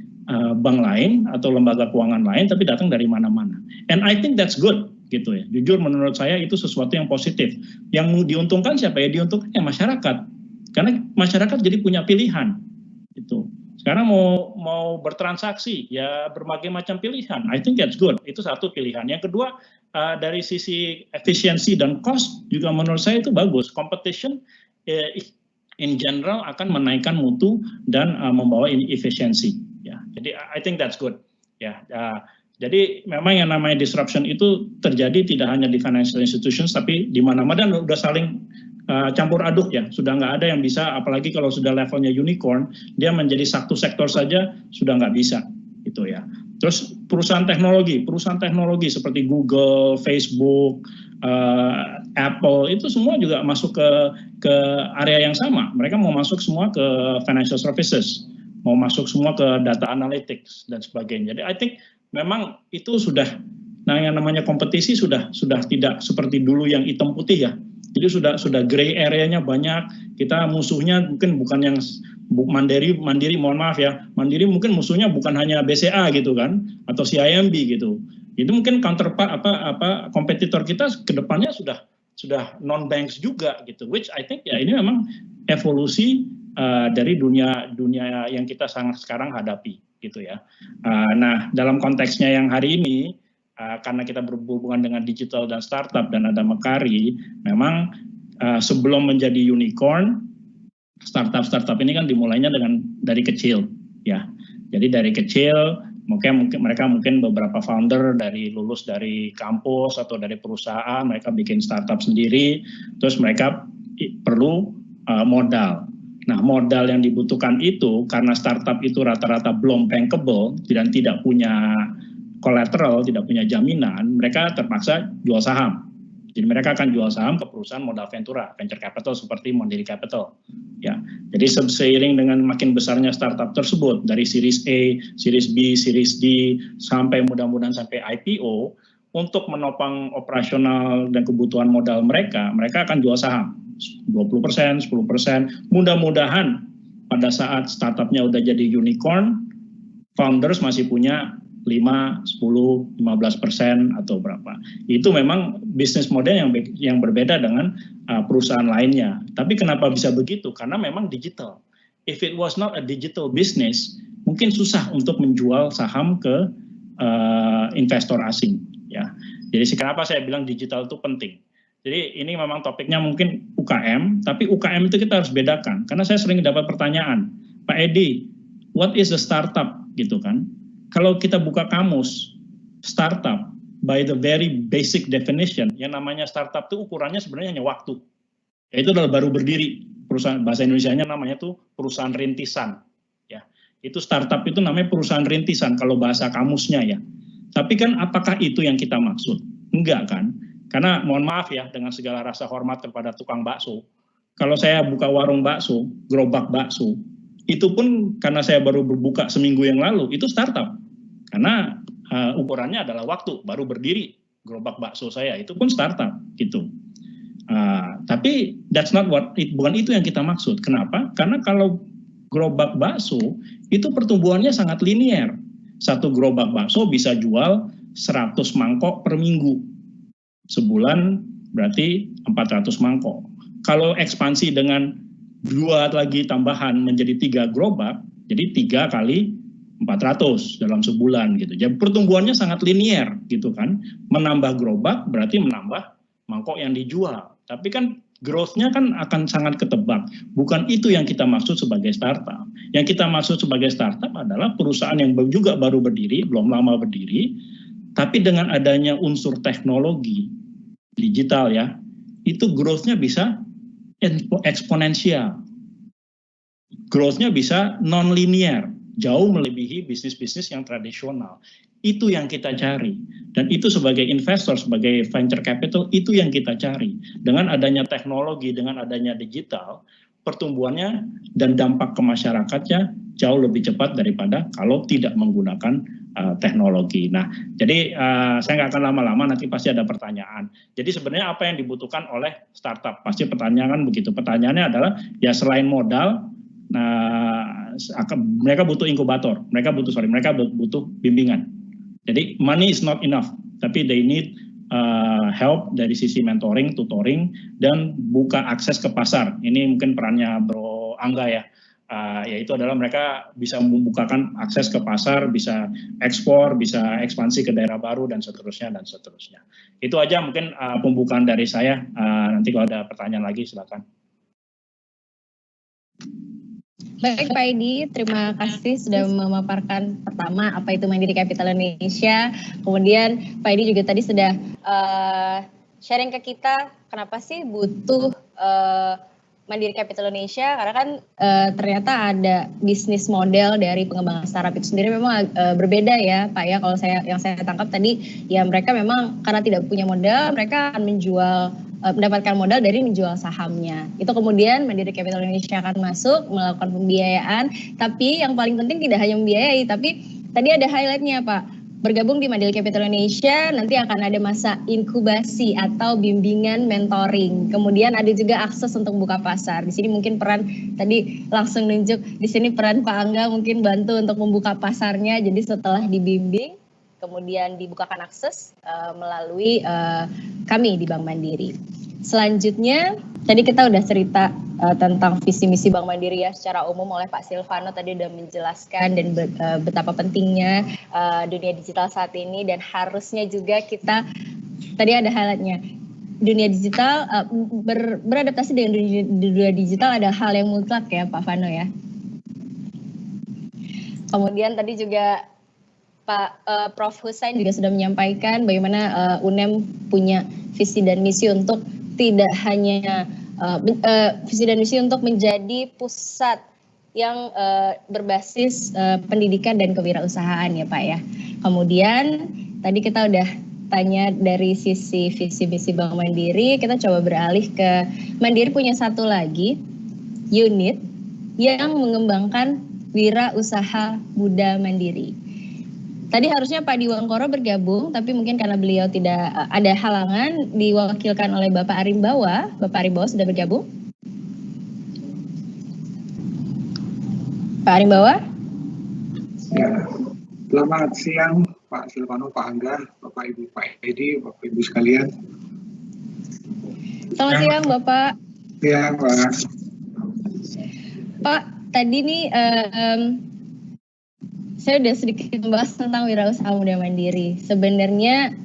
bank lain atau lembaga keuangan lain, tapi datang dari mana-mana. And I think that's good, gitu ya. Jujur menurut saya itu sesuatu yang positif. Yang diuntungkan siapa ya? Diuntungkan ya masyarakat. Karena masyarakat jadi punya pilihan, gitu. Sekarang mau bertransaksi, ya berbagai macam pilihan. I think that's good. Itu satu pilihan. Yang kedua, dari sisi efisiensi dan cost juga menurut saya itu bagus. Competition in general akan menaikkan mutu dan membawa ini efisiensi. Ya, jadi I think that's good. Ya, jadi memang yang namanya disruption itu terjadi tidak hanya di financial institutions, tapi di mana-mana dan udah saling campur aduk ya. Sudah nggak ada yang bisa, apalagi kalau sudah levelnya unicorn, dia menjadi satu sektor saja sudah nggak bisa, gitu ya. Terus perusahaan teknologi seperti Google, Facebook, Apple itu semua juga masuk ke area yang sama. Mereka mau masuk semua ke financial services, mau masuk semua ke data analytics dan sebagainya. Jadi I think memang itu sudah, nah yang namanya kompetisi sudah tidak seperti dulu yang hitam putih ya. Jadi sudah gray area-nya banyak. Kita musuhnya mungkin bukan yang Mandiri, mohon maaf ya. Mandiri mungkin musuhnya bukan hanya BCA gitu kan, atau CIMB gitu. Itu mungkin counterpart kompetitor kita ke depannya sudah non banks juga gitu. Which I think ya ini memang evolusi dari dunia yang kita sekarang hadapi gitu ya. Nah dalam konteksnya yang hari ini karena kita berhubungan dengan digital dan startup dan ada Mekari, memang sebelum menjadi unicorn, startup ini kan dimulainya dari kecil ya. Jadi dari kecil mereka mungkin beberapa founder lulus dari kampus atau dari perusahaan, mereka bikin startup sendiri, terus mereka perlu modal. Nah, modal yang dibutuhkan itu karena startup itu rata-rata belum bankable dan tidak punya collateral, tidak punya jaminan, mereka terpaksa jual saham. Jadi mereka akan jual saham ke perusahaan modal venture capital seperti Mandiri Capital. Ya, jadi seiring dengan makin besarnya startup tersebut dari Series A, Series B, Series D sampai mudah-mudahan sampai IPO, untuk menopang operasional dan kebutuhan modal mereka akan jual saham 20%, 10%. Mudah-mudahan pada saat startupnya udah jadi unicorn, founders masih punya 5, 10, 15% atau berapa. Itu memang bisnis model yang berbeda dengan perusahaan lainnya. Tapi kenapa bisa begitu? Karena memang digital. If it was not a digital business, mungkin susah untuk menjual saham ke investor asing. Ya. Jadi kenapa saya bilang digital itu penting? Jadi ini memang topiknya mungkin UKM, tapi UKM itu kita harus bedakan. Karena saya sering dapat pertanyaan, Pak Edi, what is a startup? Gitu kan? Kalau kita buka kamus, startup, by the very basic definition, yang namanya startup itu ukurannya sebenarnya hanya waktu. Yaitu adalah baru berdiri. Perusahaan, bahasa Indonesianya namanya tuh perusahaan rintisan. Ya, itu startup itu namanya perusahaan rintisan, kalau bahasa kamusnya ya. Tapi kan apakah itu yang kita maksud? Enggak kan? Karena mohon maaf ya, dengan segala rasa hormat kepada tukang bakso, kalau saya buka warung bakso, gerobak bakso, itu pun karena saya baru berbuka seminggu yang lalu, itu startup. Karena ukurannya adalah waktu, baru berdiri gerobak bakso saya, itu pun startup gitu. Tapi that's not bukan itu yang kita maksud. Kenapa? Karena kalau gerobak bakso, itu pertumbuhannya sangat linear. Satu gerobak bakso bisa jual 100 mangkok per minggu. Sebulan berarti 400 mangkok. Kalau ekspansi dengan 2 lagi tambahan menjadi 3 gerobak, jadi 3 kali 400 dalam sebulan gitu. Jadi pertumbuhannya sangat linear gitu kan. Menambah gerobak berarti menambah mangkok yang dijual. Tapi kan growth-nya kan akan sangat ketebak. Bukan itu yang kita maksud sebagai startup. Yang kita maksud sebagai startup adalah perusahaan yang juga baru berdiri, belum lama berdiri, tapi dengan adanya unsur teknologi digital ya, itu growth-nya bisa eksponensial. Growth-nya bisa non-linear, jauh melebihi bisnis-bisnis yang tradisional. Itu yang kita cari. Dan itu sebagai investor, sebagai venture capital, itu yang kita cari. Dengan adanya teknologi, dengan adanya digital, pertumbuhannya dan dampak ke masyarakatnya jauh lebih cepat daripada kalau tidak menggunakan teknologi. Nah, jadi saya nggak akan lama-lama, nanti pasti ada pertanyaan. Jadi sebenarnya apa yang dibutuhkan oleh startup? Pasti pertanyaan begitu. Pertanyaannya adalah, ya selain modal, mereka butuh inkubator, mereka butuh bimbingan. Jadi money is not enough, tapi they need help dari sisi mentoring, tutoring, dan buka akses ke pasar. Ini mungkin perannya Bro Angga ya. Yaitu adalah mereka bisa membukakan akses ke pasar, bisa ekspor, bisa ekspansi ke daerah baru, dan seterusnya, dan seterusnya. Itu aja mungkin pembukaan dari saya. Nanti kalau ada pertanyaan lagi, silakan. Baik Pak Edi, terima kasih sudah memaparkan pertama apa itu Mandiri Capital Indonesia. Kemudian Pak Edi juga tadi sudah sharing ke kita kenapa sih butuh Mandiri Capital Indonesia, karena kan ternyata ada bisnis model dari pengembangan startup itu sendiri memang berbeda ya Pak ya. Kalau yang saya tangkap tadi ya, mereka memang karena tidak punya modal, mereka akan mendapatkan modal dari menjual sahamnya. Itu kemudian Mandiri Capital Indonesia akan masuk melakukan pembiayaan, tapi yang paling penting tidak hanya membiayai, tapi tadi ada highlightnya Pak. Bergabung di Mandiri Capital Indonesia nanti akan ada masa inkubasi atau bimbingan mentoring. Kemudian ada juga akses untuk buka pasar. Di sini mungkin peran tadi langsung nunjuk, di sini peran Pak Angga mungkin bantu untuk membuka pasarnya. Jadi setelah dibimbing, kemudian dibukakan akses melalui kami di Bank Mandiri. Selanjutnya, tadi kita udah cerita tentang visi misi Bank Mandiri ya secara umum oleh Pak Silvano tadi udah menjelaskan dan betapa pentingnya dunia digital saat ini, dan harusnya juga kita, tadi ada highlightnya, dunia digital beradaptasi dengan dunia digital ada hal yang mutlak ya Pak Vano ya. Kemudian tadi juga Pak Prof Hussein juga sudah menyampaikan bagaimana UNEM punya visi dan misi untuk tidak hanya visi dan misi untuk menjadi pusat yang berbasis pendidikan dan kewirausahaan ya Pak ya. Kemudian tadi kita udah tanya dari sisi visi misi Bank Mandiri, kita coba beralih ke Mandiri punya satu lagi unit yang mengembangkan wirausaha muda mandiri. Tadi harusnya Pak Diwangkoro bergabung, tapi mungkin karena beliau tidak ada halangan, diwakilkan oleh Bapak Arimbawa. Bapak Arimbawa sudah bergabung? Pak Arimbawa? Ya, selamat siang Pak Silvano, Pak Angga, Bapak Ibu, Pak Edi, Bapak Ibu sekalian. Selamat siang Bapak. Ya Pak. Pak, tadi nih saya udah sedikit membahas tentang wirausaha muda mandiri. Sebenarnya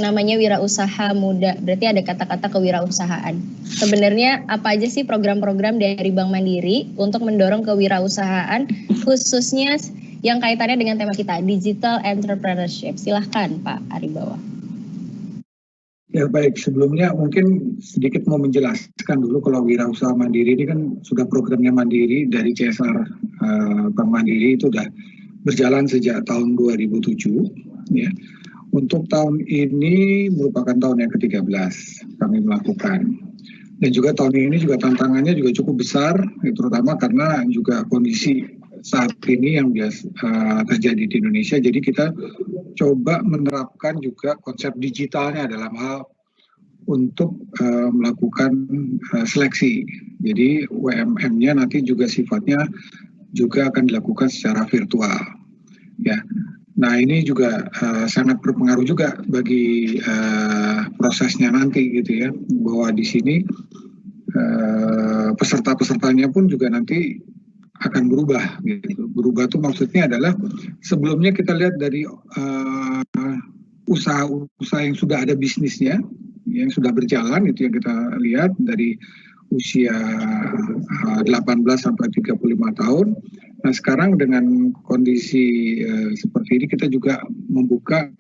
namanya wirausaha muda, berarti ada kata-kata kewirausahaan. Sebenarnya apa aja sih program-program dari Bank Mandiri untuk mendorong kewirausahaan, khususnya yang kaitannya dengan tema kita, digital entrepreneurship? Silahkan Pak Arimbawa. Ya baik, sebelumnya mungkin sedikit mau menjelaskan dulu kalau wirausaha mandiri ini kan sudah programnya Mandiri dari CSR Bank Mandiri itu sudah berjalan sejak tahun 2007 ya. Untuk tahun ini merupakan tahun yang ke-13 kami melakukan. Dan juga tahun ini juga tantangannya juga cukup besar, terutama karena juga kondisi saat ini yang terjadi di Indonesia. Jadi kita coba menerapkan juga konsep digitalnya dalam hal untuk melakukan seleksi. Jadi UMM-nya nanti juga sifatnya juga akan dilakukan secara virtual. Ya, nah ini juga sangat berpengaruh juga bagi prosesnya nanti gitu ya, bahwa di sini peserta-pesertanya pun juga nanti akan berubah. Gitu. Berubah itu maksudnya adalah sebelumnya kita lihat dari usaha-usaha yang sudah ada bisnisnya, yang sudah berjalan itu yang kita lihat dari usia 18 sampai 35 tahun. Nah sekarang dengan kondisi seperti ini kita juga membuka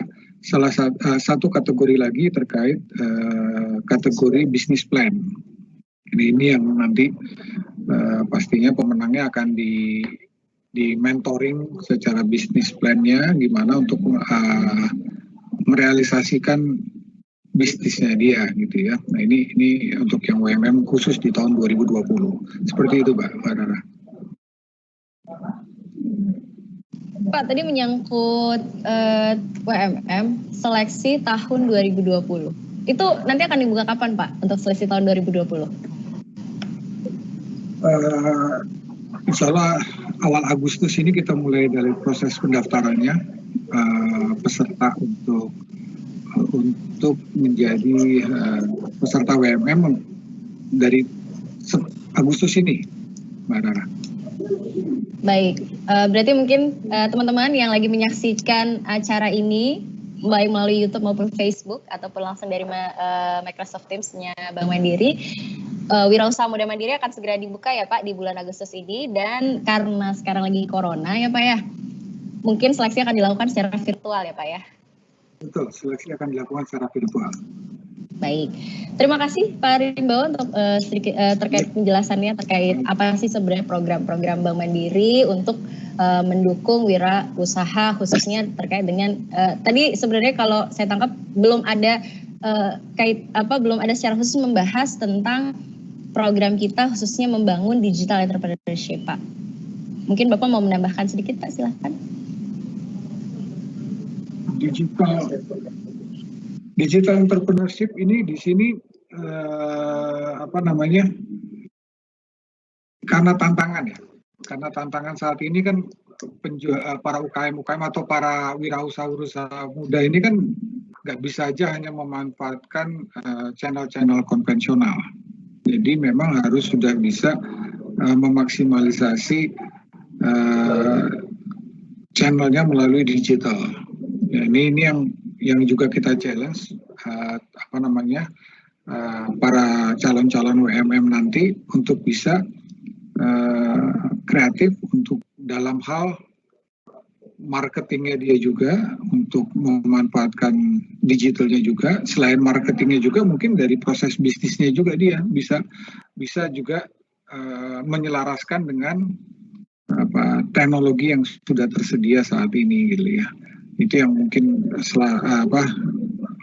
salah satu kategori lagi terkait kategori bisnis plan. Ini yang nanti pastinya pemenangnya akan di mentoring secara bisnis plan-nya gimana untuk merealisasikan bisnisnya dia gitu ya. Nah ini untuk yang UMM khusus di tahun 2020. Seperti itu Mbak Rara. Pak, tadi menyangkut UMM seleksi tahun 2020. Itu nanti akan dibuka kapan Pak untuk seleksi tahun 2020? Insya Allah awal Agustus ini kita mulai dari proses pendaftarannya peserta untuk menjadi peserta UMM dari Agustus ini, Mbak Rara. Baik, berarti mungkin teman-teman yang lagi menyaksikan acara ini baik melalui YouTube maupun Facebook ataupun langsung dari Microsoft Teams-nya Bank Mandiri, Wirausaha Muda Mandiri akan segera dibuka ya Pak di bulan Agustus ini, dan karena sekarang lagi Corona ya Pak ya, mungkin seleksi akan dilakukan secara virtual ya Pak ya? Betul, seleksi akan dilakukan secara virtual. Baik, terima kasih Pak Rimbawan untuk terkait penjelasannya terkait apa sih sebenarnya program-program Bank Mandiri untuk mendukung wirausaha khususnya terkait dengan tadi sebenarnya kalau saya tangkap belum ada belum ada secara khusus membahas tentang program kita khususnya membangun digital entrepreneurship Pak. Mungkin Bapak mau menambahkan sedikit Pak, silahkan. Digital entrepreneurship ini di sini karena tantangan ya. Karena tantangan saat ini kan para UKM atau para wirausaha muda ini kan nggak bisa aja hanya memanfaatkan channel-channel konvensional. Jadi memang harus sudah bisa memaksimalisasi channelnya melalui digital. Ya, ini yang juga kita challenge para calon-calon UMM nanti untuk bisa kreatif untuk dalam hal marketingnya dia juga, untuk memanfaatkan digitalnya juga. Selain marketingnya juga mungkin dari proses bisnisnya juga dia bisa juga menyelaraskan dengan teknologi yang sudah tersedia saat ini gitu ya. Itu yang mungkin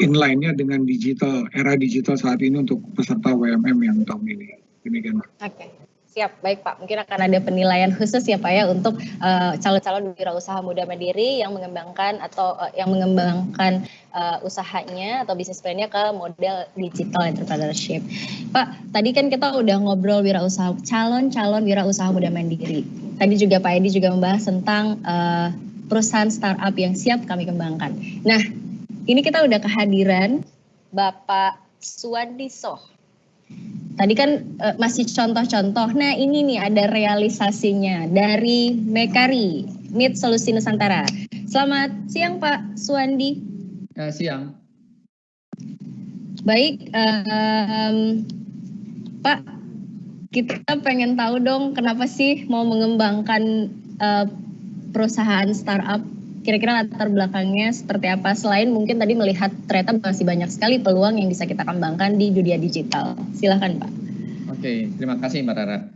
inline-nya dengan digital, era digital saat ini untuk peserta UMM yang tahun ini. Demikian. Oke, siap. Baik Pak, mungkin akan ada penilaian khusus ya Pak ya untuk calon-calon wirausaha muda mandiri yang mengembangkan usahanya atau bisnis plan-nya ke model digital entrepreneurship. Pak, tadi kan kita udah ngobrol calon-calon wirausaha muda mandiri. Tadi juga Pak Edi juga membahas tentang perusahaan startup yang siap kami kembangkan. Nah, ini kita udah kehadiran Bapak Suwandi Soh. Tadi kan masih contoh-contoh. Nah, ini nih ada realisasinya dari Mekari, Meet Solusi Nusantara. Selamat siang Pak Suwandi. Siang. Baik, Pak, kita pengen tahu dong kenapa sih mau mengembangkan perusahaan startup, kira-kira latar belakangnya seperti apa, selain mungkin tadi melihat ternyata masih banyak sekali peluang yang bisa kita kembangkan di dunia digital. Silahkan Pak. Oke, terima kasih Mbak Rara.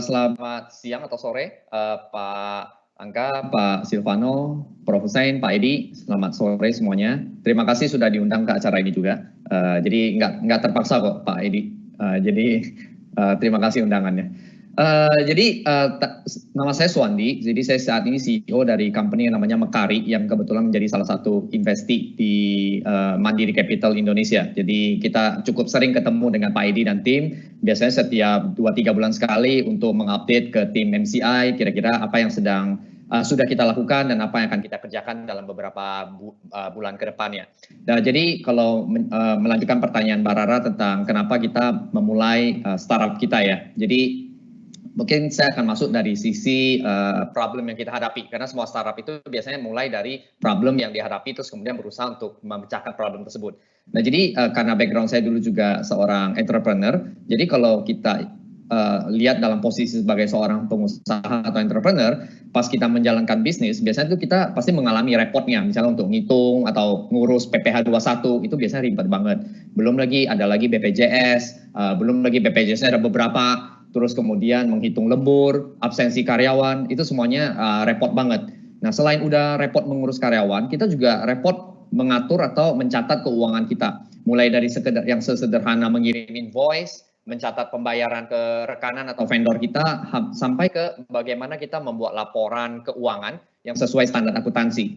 Selamat siang atau sore Pak Angga, Pak Silvano, Prof. Hussein, Pak Edi, selamat sore semuanya. Terima kasih sudah diundang ke acara ini juga. Jadi nggak terpaksa kok Pak Edi. Terima kasih undangannya. Nama saya Suwandi, jadi saya saat ini CEO dari company yang namanya Mekari, yang kebetulan menjadi salah satu investee di Mandiri Capital Indonesia. Jadi kita cukup sering ketemu dengan Pak Edi dan tim, biasanya setiap 2-3 bulan sekali untuk mengupdate ke tim MCI, kira-kira apa yang sudah kita lakukan dan apa yang akan kita kerjakan dalam beberapa bulan ke depannya. Nah, jadi kalau melanjutkan pertanyaan Mbak Rara tentang kenapa kita memulai startup kita ya, jadi mungkin saya akan masuk dari sisi problem yang kita hadapi, karena semua startup itu biasanya mulai dari problem yang dihadapi terus kemudian berusaha untuk memecahkan problem tersebut. Nah, jadi karena background saya dulu juga seorang entrepreneur, jadi kalau kita lihat dalam posisi sebagai seorang pengusaha atau entrepreneur, pas kita menjalankan bisnis, biasanya itu kita pasti mengalami repotnya, misalnya untuk ngitung atau ngurus PPh 21, itu biasanya ribet banget. Belum lagi ada lagi BPJS, belum lagi BPJS ada beberapa terus kemudian menghitung lembur, absensi karyawan, itu semuanya repot banget. Nah, selain udah repot mengurus karyawan, kita juga repot mengatur atau mencatat keuangan kita. Mulai dari yang sesederhana mengirim invoice, mencatat pembayaran ke rekanan atau vendor kita, sampai ke bagaimana kita membuat laporan keuangan yang sesuai standar akuntansi.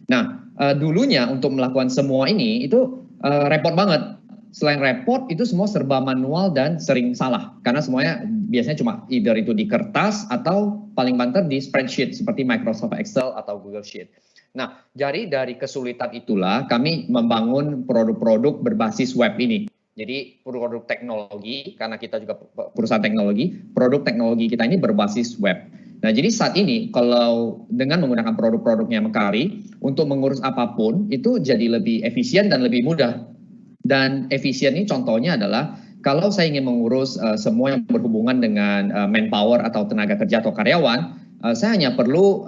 Nah, dulunya untuk melakukan semua ini itu repot banget. Selain repot, itu semua serba manual dan sering salah. Karena semuanya biasanya cuma either itu di kertas atau paling banter di spreadsheet seperti Microsoft Excel atau Google Sheet. Nah, dari kesulitan itulah kami membangun produk-produk berbasis web ini. Jadi produk teknologi, karena kita juga perusahaan teknologi, produk teknologi kita ini berbasis web. Nah, jadi saat ini kalau dengan menggunakan produk-produknya Mekari, untuk mengurus apapun itu jadi lebih efisien dan lebih mudah. Dan efisien ini contohnya adalah kalau saya ingin mengurus semua yang berhubungan dengan manpower atau tenaga kerja atau karyawan, saya hanya perlu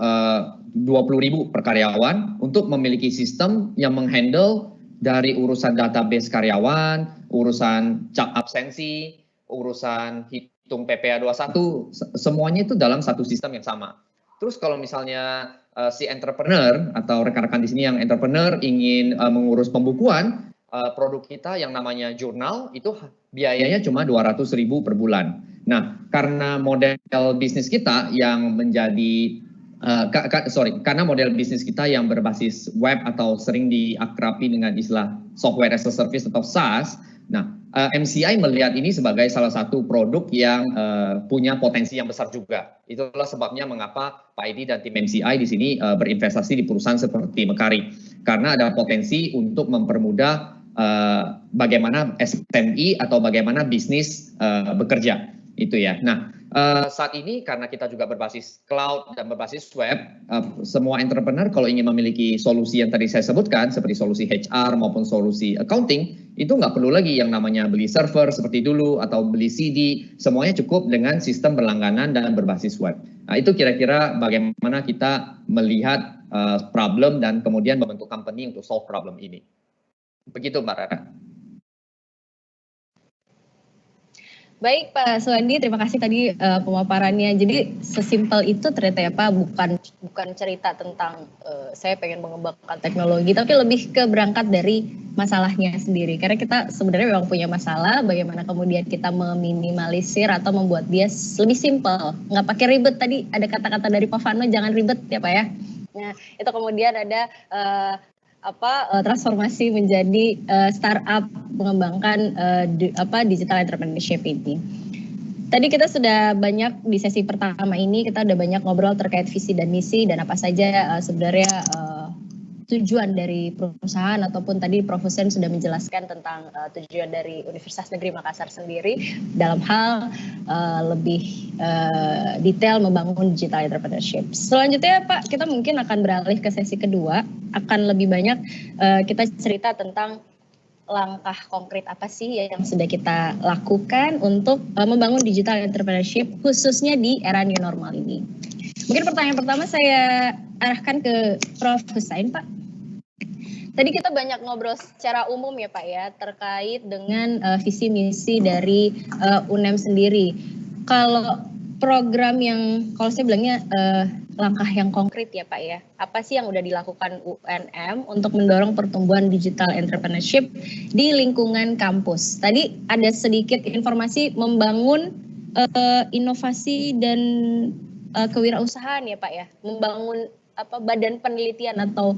20.000 per karyawan untuk memiliki sistem yang menghandle dari urusan database karyawan, urusan cap absensi, urusan hitung PPA 21, semuanya itu dalam satu sistem yang sama. Terus kalau misalnya si entrepreneur atau rekan-rekan di sini yang entrepreneur ingin mengurus pembukuan, produk kita yang namanya jurnal itu biayanya cuma 200.000 per bulan. Nah, karena model bisnis kita yang menjadi karena model bisnis kita yang berbasis web atau sering diakrabi dengan istilah software as a service atau SaaS. Nah, MCI melihat ini sebagai salah satu produk yang punya potensi yang besar juga. Itulah sebabnya mengapa Pak Edi dan tim MCI di sini berinvestasi di perusahaan seperti Mekari. Karena ada potensi untuk mempermudah bagaimana SME atau bagaimana bisnis bekerja itu ya. Nah, saat ini karena kita juga berbasis cloud dan berbasis web, semua entrepreneur kalau ingin memiliki solusi yang tadi saya sebutkan seperti solusi HR maupun solusi accounting, itu nggak perlu lagi yang namanya beli server seperti dulu atau beli CD, semuanya cukup dengan sistem berlangganan dan berbasis web. Nah, itu kira-kira bagaimana kita melihat problem dan kemudian membentuk company untuk solve problem ini. Begitu Mbak Rara. Baik Pak Suwandi, terima kasih tadi pemaparannya. Jadi sesimpel itu ternyata ya Pak, bukan cerita tentang saya pengen mengembangkan teknologi, tapi lebih ke berangkat dari masalahnya sendiri. Karena kita sebenarnya memang punya masalah, bagaimana kemudian kita meminimalisir atau membuat dia lebih simpel, nggak pakai ribet. Tadi ada kata-kata dari Pak Vano, jangan ribet ya Pak ya. Nah, itu kemudian ada transformasi menjadi startup mengembangkan digital entrepreneurship ini. Tadi kita sudah banyak di sesi pertama ini, kita udah banyak ngobrol terkait visi dan misi dan apa saja sebenarnya tujuan dari perusahaan, ataupun tadi Prof. Hussein sudah menjelaskan tentang tujuan dari Universitas Negeri Makassar sendiri dalam hal lebih detail membangun digital entrepreneurship. Selanjutnya Pak, kita mungkin akan beralih ke sesi kedua, akan lebih banyak kita cerita tentang langkah konkret apa sih yang sudah kita lakukan untuk membangun digital entrepreneurship khususnya di era new normal ini. Mungkin pertanyaan pertama saya arahkan ke Prof. Hussein, Pak. Tadi kita banyak ngobrol secara umum ya Pak ya, terkait dengan visi misi dari UNEM sendiri. Kalau program yang, kalau saya bilangnya langkah yang konkret ya Pak ya, apa sih yang udah dilakukan UNM untuk mendorong pertumbuhan digital entrepreneurship di lingkungan kampus? Tadi ada sedikit informasi membangun inovasi dan kewirausahaan ya Pak ya, membangun badan penelitian, atau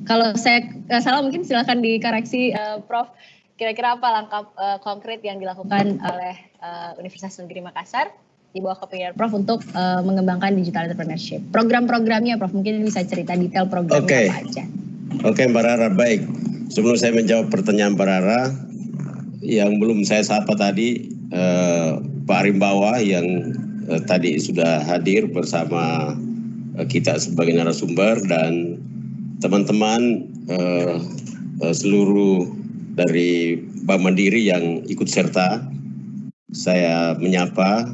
kalau saya nggak salah mungkin silakan dikoreksi Prof. Kira-kira apa langkah konkret yang dilakukan oleh Universitas Negeri Makassar di bawah kepemimpinan Prof untuk mengembangkan digital entrepreneurship? Program-programnya Prof, mungkin bisa cerita detail programnya apa aja. Oke Mbak Rara, baik. Sebelum saya menjawab pertanyaan Mbak Rara, yang belum saya sapa tadi Pak Rimbawa yang tadi sudah hadir bersama kita sebagai narasumber, dan teman-teman seluruh dari Bank Mandiri yang ikut serta, saya menyapa.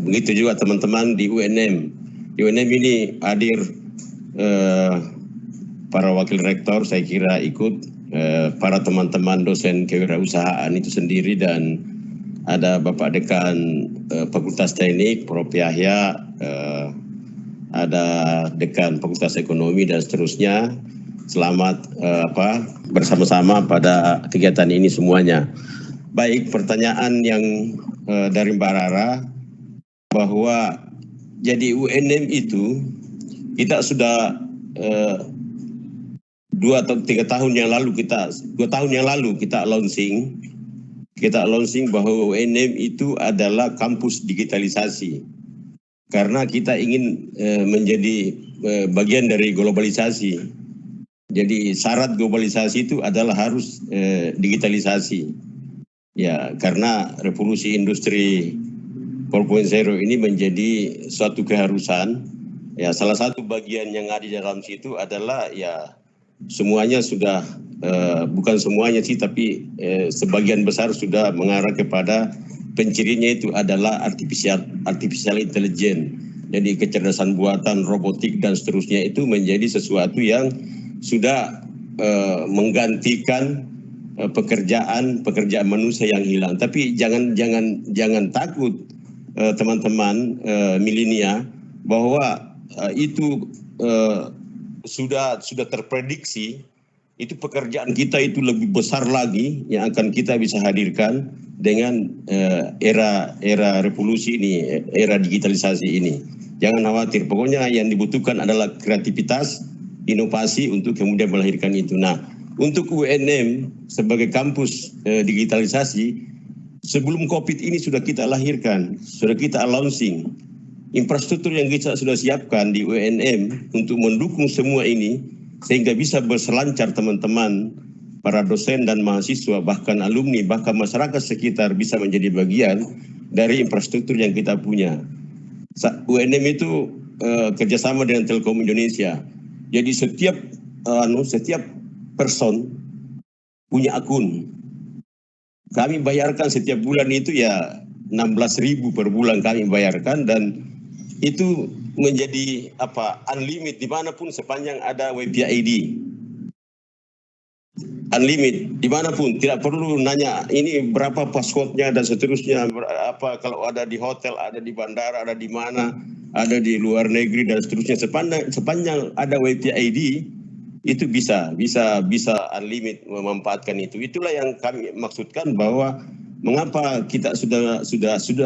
Begitu juga teman-teman di UNM. Di UNM ini hadir para wakil rektor, saya kira ikut para teman-teman dosen kewirausahaan itu sendiri, dan ada Bapak Dekan Fakultas Teknik, Prof. Yahya, ada Dekan Fakultas Ekonomi dan seterusnya. Selamat bersama-sama pada kegiatan ini semuanya. Baik, pertanyaan yang dari Mbak Rara, bahwa jadi UNM itu kita sudah 2 atau 3 tahun yang lalu kita launching bahwa UNM itu adalah kampus digitalisasi, karena kita ingin menjadi bagian dari globalisasi. Jadi syarat globalisasi itu adalah harus digitalisasi. Ya, karena revolusi industri 4.0 ini menjadi suatu keharusan. Ya, salah satu bagian yang ada di dalam situ adalah ya semuanya sudah bukan semuanya sih, tapi sebagian besar sudah mengarah kepada pencirinya itu adalah artificial intelligence. Jadi kecerdasan buatan, robotik dan seterusnya itu menjadi sesuatu yang sudah menggantikan pekerjaan manusia yang hilang. Tapi jangan takut teman-teman milenia, bahwa itu sudah terprediksi. Itu pekerjaan kita itu lebih besar lagi yang akan kita bisa hadirkan dengan era revolusi ini, era digitalisasi ini. Jangan khawatir, pokoknya yang dibutuhkan adalah kreativitas, inovasi untuk kemudian melahirkan itu. Nah, untuk UNM sebagai kampus digitalisasi, sebelum COVID ini sudah kita lahirkan, sudah kita launching. Infrastruktur yang kita sudah siapkan di UNM untuk mendukung semua ini, sehingga bisa berselancar teman-teman, para dosen dan mahasiswa, bahkan alumni, bahkan masyarakat sekitar bisa menjadi bagian dari infrastruktur yang kita punya. UNM itu kerjasama dengan Telkom Indonesia. Jadi setiap person punya akun. Kami bayarkan setiap bulan itu ya 16.000 per bulan kami bayarkan, dan itu menjadi unlimited dimanapun sepanjang ada WiFi ID. Unlimited dimanapun, tidak perlu nanya ini berapa passwordnya dan seterusnya. Kalau ada di hotel, ada di bandara, ada di mana, ada di luar negeri dan seterusnya, sepanjang ada WiFi ID itu bisa unlimited memanfaatkan itu. Itulah yang kami maksudkan, bahwa mengapa kita sudah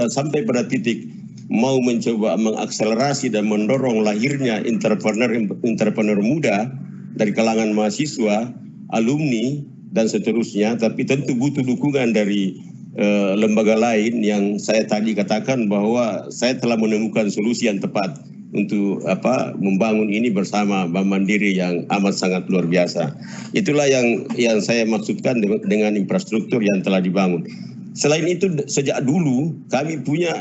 sampai pada titik mau mencoba mengakselerasi dan mendorong lahirnya entrepreneur muda dari kalangan mahasiswa, alumni dan seterusnya, tapi tentu butuh dukungan dari lembaga lain yang saya tadi katakan bahwa saya telah menemukan solusi yang tepat untuk membangun ini bersama Bank Mandiri yang amat sangat luar biasa. Itulah yang saya maksudkan dengan infrastruktur yang telah dibangun. Selain itu, sejak dulu kami punya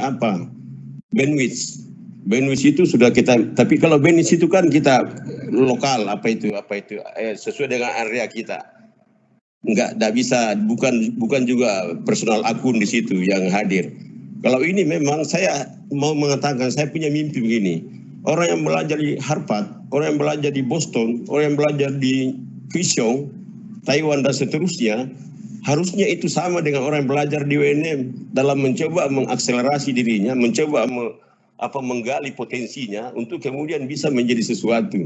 bandwidth. Bandwidth itu sudah kita, tapi kalau bandwidth itu kan kita lokal, sesuai dengan area kita. Enggak bisa, bukan juga personal akun di situ yang hadir. Kalau ini memang saya mau mengatakan, saya punya mimpi begini. Orang yang belajar di Harvard, orang yang belajar di Boston, orang yang belajar di Kaohsiung, Taiwan dan seterusnya, harusnya itu sama dengan orang yang belajar di UNM dalam mencoba mengakselerasi dirinya, mencoba menggali potensinya untuk kemudian bisa menjadi sesuatu.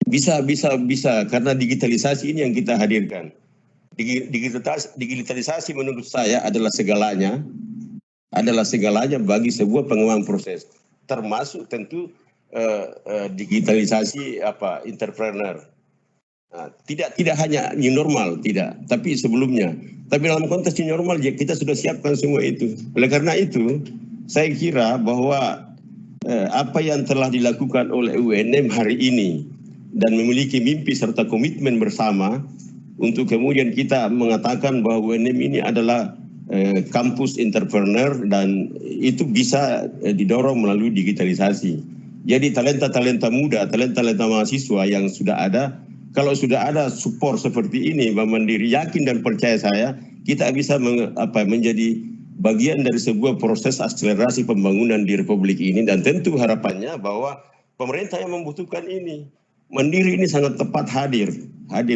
Bisa karena digitalisasi ini yang kita hadirkan. Digitalisasi menurut saya adalah segalanya bagi sebuah pengembangan proses, termasuk tentu digitalisasi entrepreneur. Nah, tidak hanya new normal, tidak, tapi sebelumnya. Tapi dalam konteks new normal kita sudah siapkan semua itu. Oleh karena itu, saya kira bahwa apa yang telah dilakukan oleh UNM hari ini dan memiliki mimpi serta komitmen bersama untuk kemudian kita mengatakan bahwa UNM ini adalah kampus entrepreneur dan itu bisa didorong melalui digitalisasi. Jadi talenta-talenta muda, talenta-talenta mahasiswa yang sudah ada, kalau sudah ada support seperti ini, Bank Mandiri yakin dan percaya saya, kita bisa menjadi bagian dari sebuah proses akselerasi pembangunan di Republik ini, dan tentu harapannya bahwa pemerintah yang membutuhkan ini, Mandiri ini sangat tepat hadir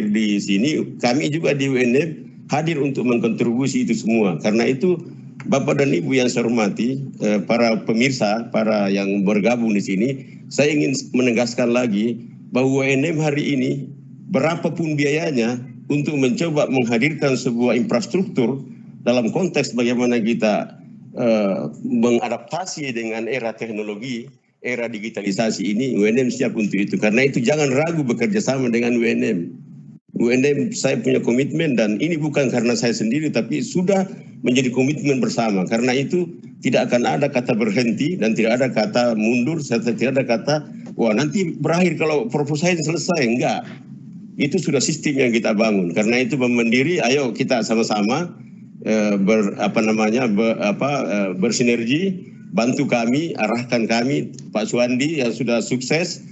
di sini. Kami juga di UNM hadir untuk mengkontribusi itu semua. Karena itu Bapak dan Ibu yang saya hormati, para pemirsa, para yang bergabung di sini, saya ingin menegaskan lagi bahwa UNM hari ini berapapun biayanya untuk mencoba menghadirkan sebuah infrastruktur dalam konteks bagaimana kita mengadaptasi dengan era teknologi, era digitalisasi ini, UNM siap untuk itu. Karena itu jangan ragu bekerja sama dengan UNM. UNM saya punya komitmen, dan ini bukan karena saya sendiri, tapi sudah menjadi komitmen bersama. Karena itu tidak akan ada kata berhenti dan tidak ada kata mundur, serta tidak ada kata wah nanti berakhir kalau proposal selesai. Enggak, itu sudah sistem yang kita bangun. Karena itu Bank Mandiri, ayo kita sama-sama bersinergi, bantu kami, arahkan kami, Pak Suwandi yang sudah sukses,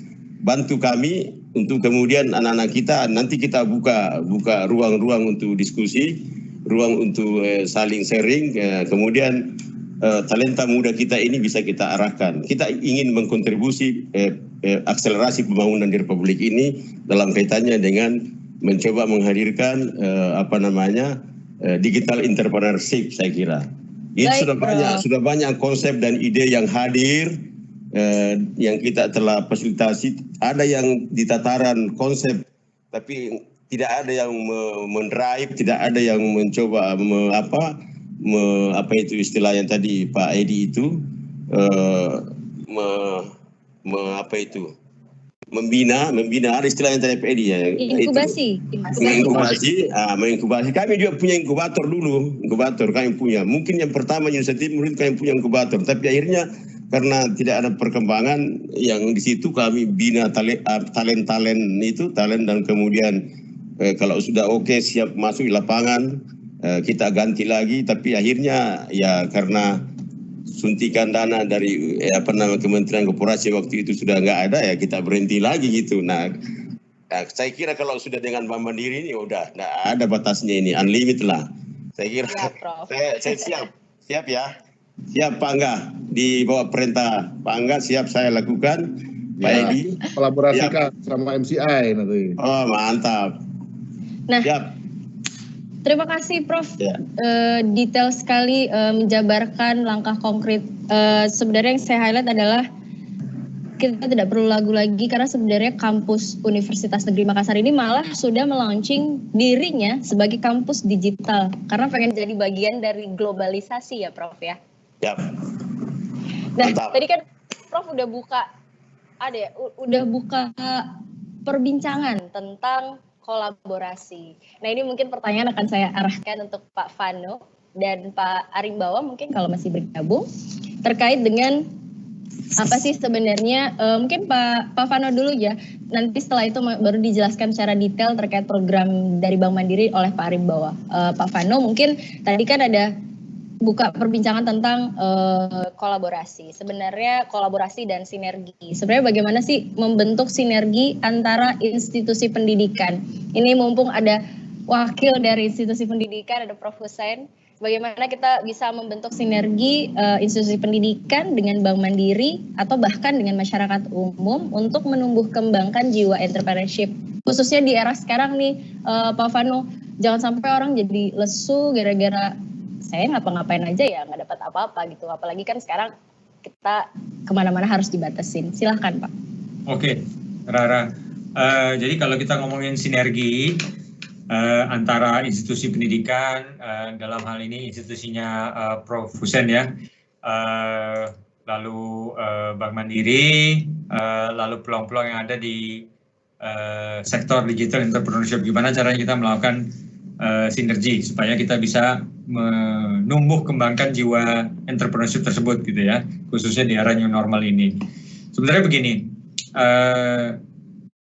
bantu kami untuk kemudian anak-anak kita, nanti kita buka ruang-ruang untuk diskusi, ruang untuk saling sharing, kemudian talenta muda kita ini bisa kita arahkan. Kita ingin mengkontribusi akselerasi pembangunan di Republik ini dalam kaitannya dengan mencoba menghadirkan digital entrepreneurship, saya kira. Ini sudah banyak konsep dan ide yang hadir, yang kita telah fasilitasi. Ada yang di tataran konsep, tapi tidak ada yang mendrive, tidak ada yang mencoba apa itu istilah yang tadi Pak Edi itu membina ada istilah yang tadi Pak Edi ya. Menginkubasi. Kami juga punya inkubator dulu, kami punya. Mungkin yang pertama Indonesia Timur kami punya inkubator, tapi akhirnya karena tidak ada perkembangan yang di situ kami bina talent dan kemudian kalau sudah oke siap masuk di lapangan kita ganti lagi, tapi akhirnya ya karena suntikan dana dari Kementerian Koperasi waktu itu sudah nggak ada, ya kita berhenti lagi gitu. Nah, saya kira kalau sudah dengan Bank Mandiri ini udah nggak ada batasnya, ini unlimited lah. Saya kira saya siap ya. Siap Pak Angga, di bawah perintah Pak Angga siap saya lakukan. Pak Edi kolaborasikan sama MCI nanti. Oh mantap. Nah, siap. Terima kasih Prof. Detail sekali menjabarkan langkah konkret. Sebenarnya yang saya highlight adalah kita tidak perlu lagu lagi, karena sebenarnya kampus Universitas Negeri Makassar ini malah sudah melaunching dirinya sebagai kampus digital, karena pengen jadi bagian dari globalisasi ya Prof ya. Yap. Nah, tadi kan Prof udah buka perbincangan tentang kolaborasi. Nah, ini mungkin pertanyaan akan saya arahkan untuk Pak Vano dan Pak Arimbawa mungkin kalau masih bergabung terkait dengan apa sih sebenarnya, mungkin Pak Vano dulu ya, nanti setelah itu baru dijelaskan secara detail terkait program dari Bank Mandiri oleh Pak Arimbawa. Pak Vano mungkin tadi kan ada buka perbincangan tentang kolaborasi. Sebenarnya kolaborasi dan sinergi. Sebenarnya bagaimana sih membentuk sinergi antara institusi pendidikan? Ini mumpung ada wakil dari institusi pendidikan, ada Prof. Hussein. Bagaimana kita bisa membentuk sinergi institusi pendidikan dengan Bank Mandiri atau bahkan dengan masyarakat umum untuk menumbuh kembangkan jiwa entrepreneurship. Khususnya di era sekarang nih, Pak Vano, jangan sampai orang jadi lesu gara-gara saya ngapa-ngapain aja ya nggak dapat apa-apa gitu. Apalagi kan sekarang kita kemana-mana harus dibatasin. Silahkan Pak. Oke, Rara. Jadi kalau kita ngomongin sinergi antara institusi pendidikan, dalam hal ini institusinya Prof. Hussein ya, lalu Bank Mandiri, lalu peluang-peluang yang ada di sektor digital entrepreneurship, gimana caranya kita melakukan sinergi supaya kita bisa menumbuh kembangkan jiwa entrepreneurship tersebut gitu ya, khususnya di era new normal ini. Sebenarnya begini,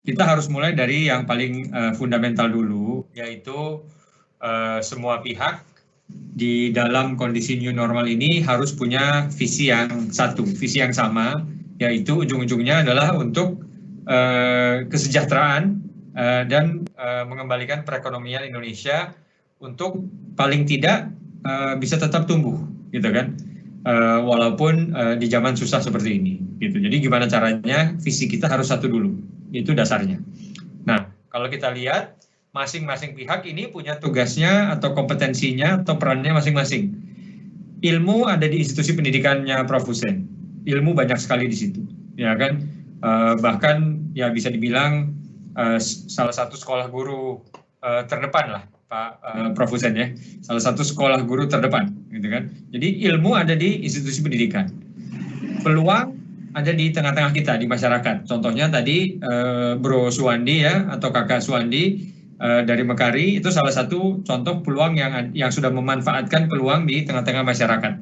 kita harus mulai dari yang paling fundamental dulu, yaitu semua pihak di dalam kondisi new normal ini harus punya visi yang satu, visi yang sama, yaitu ujung-ujungnya adalah untuk kesejahteraan dan mengembalikan perekonomian Indonesia untuk paling tidak bisa tetap tumbuh, gitu kan, walaupun di zaman susah seperti ini, gitu. Jadi gimana caranya? Visi kita harus satu dulu, itu dasarnya. Nah, kalau kita lihat masing-masing pihak ini punya tugasnya atau kompetensinya atau perannya masing-masing. Ilmu ada di institusi pendidikannya Prof. Hussein. Ilmu banyak sekali di situ, ya kan? Bahkan ya bisa dibilang salah satu sekolah guru terdepan lah, Pak Prof. Hussein ya. Salah satu sekolah guru terdepan, gitu kan? Jadi ilmu ada di institusi pendidikan. Peluang ada di tengah-tengah kita di masyarakat. Contohnya tadi Bro Suwandi ya atau Kakak Suwandi dari Mekari itu salah satu contoh peluang yang sudah memanfaatkan peluang di tengah-tengah masyarakat,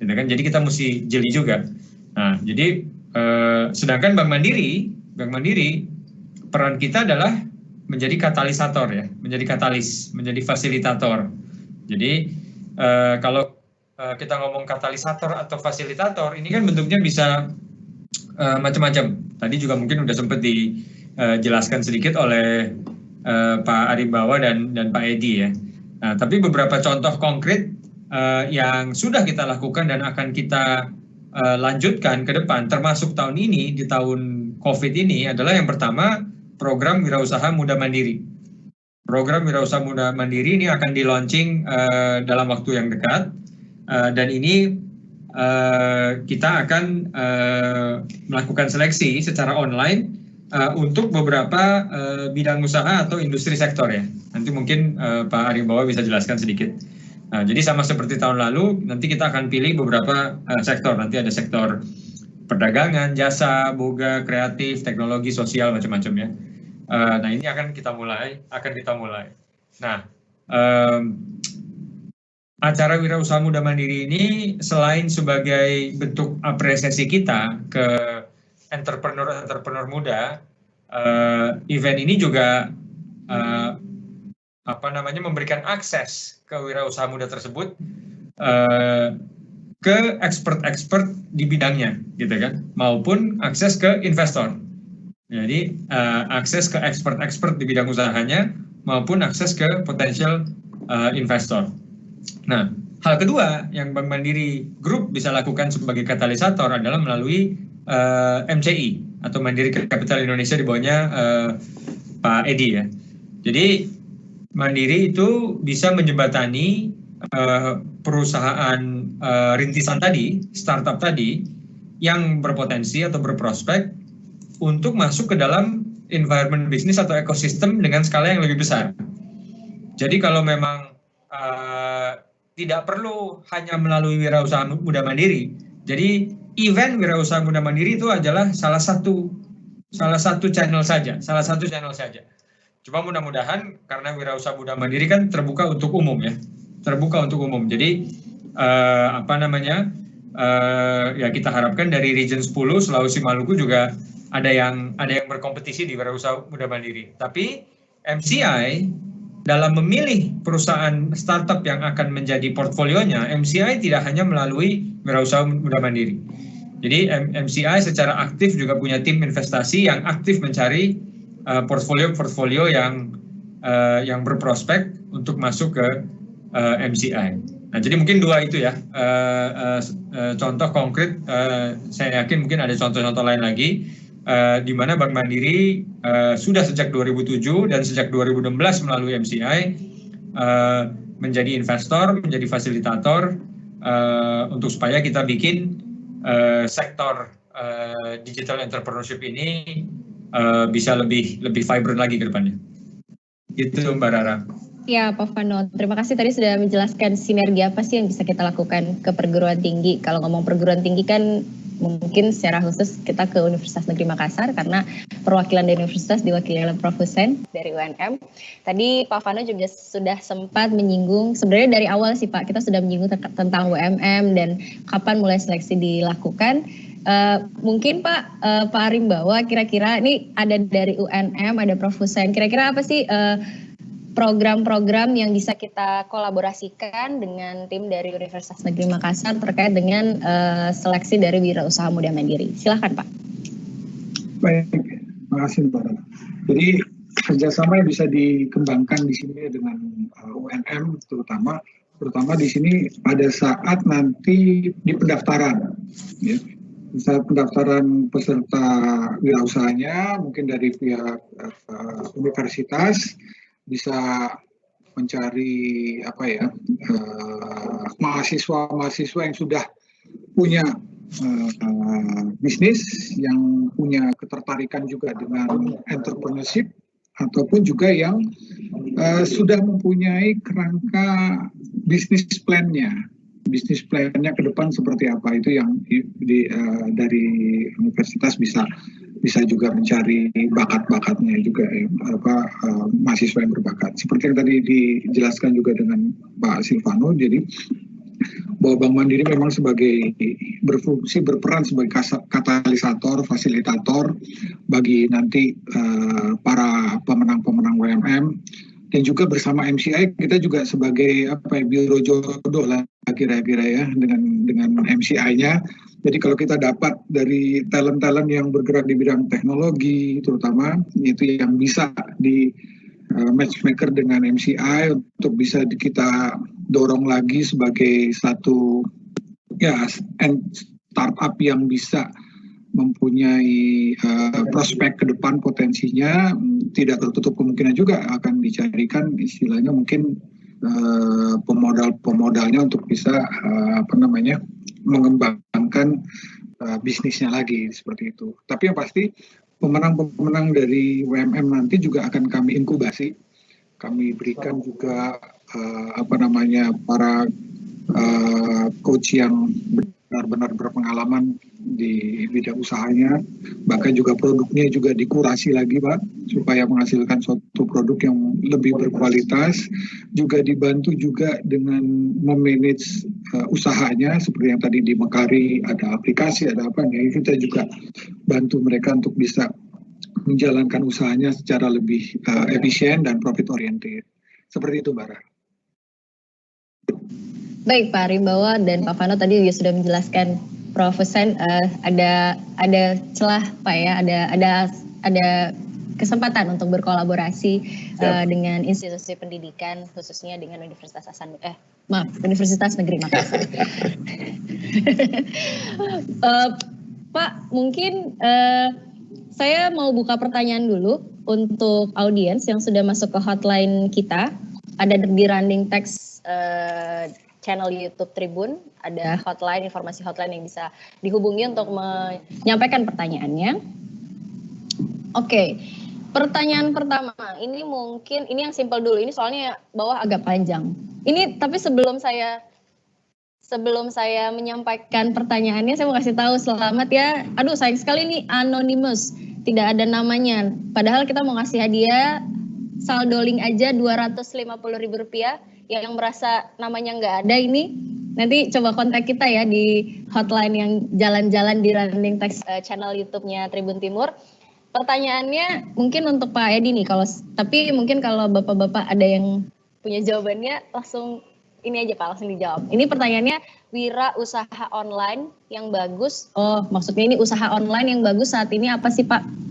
gitu kan? Jadi kita mesti jeli juga. Nah, jadi sedangkan Bank Mandiri peran kita adalah menjadi katalisator ya, menjadi katalis, menjadi fasilitator. Jadi kalau kita ngomong katalisator atau fasilitator, ini kan bentuknya bisa macam-macam. Tadi juga mungkin udah sempat dijelaskan sedikit oleh Pak Aribawa dan Pak Edi ya. Nah, tapi beberapa contoh konkret yang sudah kita lakukan dan akan kita lanjutkan ke depan, termasuk tahun ini, di tahun COVID ini adalah yang pertama, program Wirausaha Muda Mandiri. Program Wirausaha Muda Mandiri ini akan di-launching dalam waktu yang dekat, dan ini kita akan melakukan seleksi secara online untuk beberapa bidang usaha atau industri sektor ya. Nanti mungkin Pak Aribawa bisa jelaskan sedikit. Nah, jadi sama seperti tahun lalu, nanti kita akan pilih beberapa sektor. Nanti ada sektor perdagangan, jasa, boga, kreatif, teknologi, sosial, macam-macam ya. Nah, ini akan kita mulai. Nah, acara Wirausaha Muda Mandiri ini selain sebagai bentuk apresiasi kita ke entrepreneur muda, event ini juga memberikan akses ke wirausaha muda tersebut ke expert di bidangnya, gitu kan, maupun akses ke investor. Jadi akses ke expert di bidang usahanya maupun akses ke potensial investor. Nah, hal kedua yang Bank Mandiri Group bisa lakukan sebagai katalisator adalah melalui MCI atau Mandiri Capital Indonesia di bawahnya Pak Edi ya. Jadi Mandiri itu bisa menjembatani perusahaan rintisan tadi, startup tadi yang berpotensi atau berprospek untuk masuk ke dalam environment bisnis atau ekosistem dengan skala yang lebih besar. Jadi kalau memang tidak perlu hanya melalui Wirausaha Muda Mandiri, jadi event Wirausaha Muda Mandiri itu adalah salah satu channel saja, Cuma mudah-mudahan karena Wirausaha Muda Mandiri kan terbuka untuk umum ya, Jadi ya kita harapkan dari Region 10 Sulawesi Maluku juga ada yang berkompetisi di Wirausaha Muda Mandiri. Tapi MCI dalam memilih perusahaan startup yang akan menjadi portfolionya, MCI tidak hanya melalui Wirausaha Muda Mandiri. Jadi MCI secara aktif juga punya tim investasi yang aktif mencari portfolio yang berprospek untuk masuk ke MCI. Nah, jadi mungkin dua itu ya contoh konkret. Saya yakin mungkin ada contoh-contoh lain lagi di mana Bank Mandiri sudah sejak 2007 dan sejak 2016 melalui MCI menjadi investor, menjadi fasilitator untuk supaya kita bikin sektor digital entrepreneurship ini bisa lebih vibrant lagi ke depannya. Gitu Mbak Rara. Ya, Pak Vano, terima kasih tadi sudah menjelaskan sinergi apa sih yang bisa kita lakukan ke perguruan tinggi. Kalau ngomong perguruan tinggi kan mungkin secara khusus kita ke Universitas Negeri Makassar karena perwakilan dari universitas diwakili oleh Prof. Hussein dari UNM. Tadi Pak Vano juga sudah sempat menyinggung, sebenarnya dari awal sih Pak, kita sudah menyinggung tentang UMM dan kapan mulai seleksi dilakukan. Mungkin Pak Arimbawa, kira-kira ini ada dari UNM, ada Prof. Hussein, kira-kira apa sih program-program yang bisa kita kolaborasikan dengan tim dari Universitas Negeri Makassar terkait dengan seleksi dari Wirausaha Muda Mandiri. Silakan Pak. Baik, terima kasih Mbak Rana. Jadi kerjasama yang bisa dikembangkan di sini dengan UNM terutama di sini pada saat nanti di pendaftaran. Ya. Saat pendaftaran peserta wirausahanya mungkin dari pihak universitas bisa mencari mahasiswa-mahasiswa yang sudah punya bisnis, yang punya ketertarikan juga dengan entrepreneurship, ataupun juga yang sudah mempunyai kerangka bisnis plan-nya ke depan seperti apa. Itu yang dari universitas bisa juga mencari bakat-bakatnya juga, mahasiswa yang berbakat. Seperti yang tadi dijelaskan juga dengan Pak Silvano, jadi bahwa Bank Mandiri memang berperan sebagai katalisator, fasilitator bagi nanti para pemenang-pemenang WMM, dan juga bersama MCI kita juga sebagai biro jodoh lah kira-kira ya dengan MCI-nya. Jadi kalau kita dapat dari talent-talent yang bergerak di bidang teknologi terutama, itu yang bisa di matchmaker dengan MCI untuk bisa kita dorong lagi sebagai satu startup yang bisa mempunyai prospek ke depan, potensinya tidak tertutup kemungkinan juga akan dicarikan istilahnya mungkin pemodalnya untuk bisa mengembangkan bisnisnya lagi seperti itu. Tapi yang pasti pemenang-pemenang dari WMM nanti juga akan kami inkubasi, kami berikan juga para coach yang benar-benar berpengalaman di bidang usahanya, bahkan juga produknya juga dikurasi lagi Pak, supaya menghasilkan suatu produk yang lebih berkualitas, juga dibantu juga dengan memanage usahanya, seperti yang tadi di Mekari ada aplikasi, ada apa, ya kita juga bantu mereka untuk bisa menjalankan usahanya secara lebih efisien dan profit oriented. Seperti itu Mbak Ra. Baik Pak Rimbawa dan Pak Vano tadi juga sudah menjelaskan Prof. Hussein, ada celah Pak ya, ada kesempatan untuk berkolaborasi dengan institusi pendidikan, khususnya dengan Universitas Negeri Makassar. Pak, mungkin saya mau buka pertanyaan dulu untuk audiens yang sudah masuk ke hotline kita. Ada di running text channel YouTube Tribun, ada hotline, informasi hotline yang bisa dihubungi untuk menyampaikan pertanyaannya. Oke, pertanyaan pertama, ini yang simpel dulu, ini soalnya bawah agak panjang. Ini tapi sebelum saya menyampaikan pertanyaannya, saya mau kasih tahu selamat ya. Aduh sayang sekali ini anonymous, tidak ada namanya. Padahal kita mau ngasih hadiah saldo link aja Rp250.000. Yang merasa namanya nggak ada ini, nanti coba kontak kita ya di hotline yang jalan-jalan di running text channel YouTube-nya Tribun Timur. Pertanyaannya mungkin untuk Pak Edi nih, tapi mungkin kalau bapak-bapak ada yang punya jawabannya langsung ini aja Pak, langsung dijawab. Ini pertanyaannya, wira usaha online yang bagus. Oh, maksudnya ini usaha online yang bagus saat ini apa sih Pak?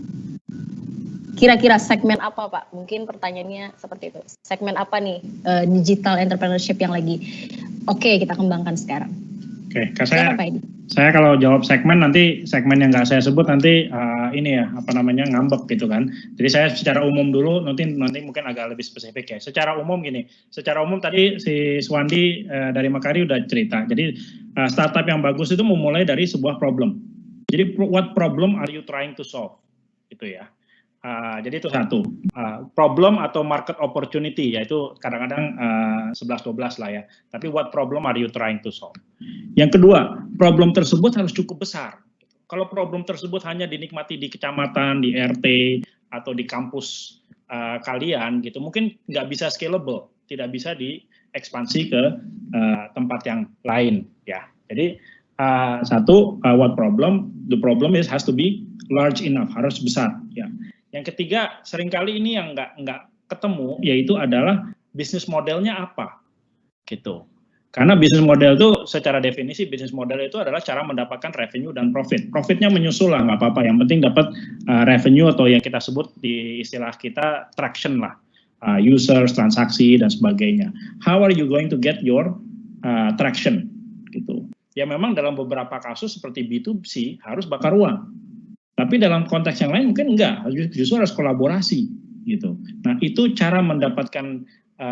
Kira-kira segmen apa Pak? Mungkin pertanyaannya seperti itu. Segmen apa nih digital entrepreneurship yang lagi oke kita kembangkan sekarang? Oke, saya kalau jawab segmen, nanti segmen yang nggak saya sebut nanti ngambek gitu kan. Jadi saya secara umum dulu, nanti mungkin agak lebih spesifik ya. Secara umum tadi si Swandi dari Mekari udah cerita. Jadi startup yang bagus itu memulai dari sebuah problem. Jadi what problem are you trying to solve? Gitu ya. Jadi itu satu, problem atau market opportunity, yaitu kadang-kadang 11-12 lah ya. Tapi what problem are you trying to solve? Yang kedua, problem tersebut harus cukup besar. Kalau problem tersebut hanya dinikmati di kecamatan, di RT, atau di kampus kalian, gitu, mungkin nggak bisa scalable, tidak bisa diekspansi ke tempat yang lain, ya. Jadi what problem? The problem has to be large enough, harus besar, ya. Yang ketiga, seringkali ini yang nggak ketemu, yaitu adalah bisnis modelnya apa, gitu. Karena bisnis model itu, secara definisi bisnis model itu adalah cara mendapatkan revenue dan profit. Profitnya menyusul lah, nggak apa-apa. Yang penting dapat revenue atau yang kita sebut di istilah kita traction lah, users, transaksi dan sebagainya. How are you going to get your traction, gitu? Ya memang dalam beberapa kasus seperti B2C harus bakar uang. Tapi dalam konteks yang lain mungkin enggak, justru harus kolaborasi, gitu. Nah, itu cara mendapatkan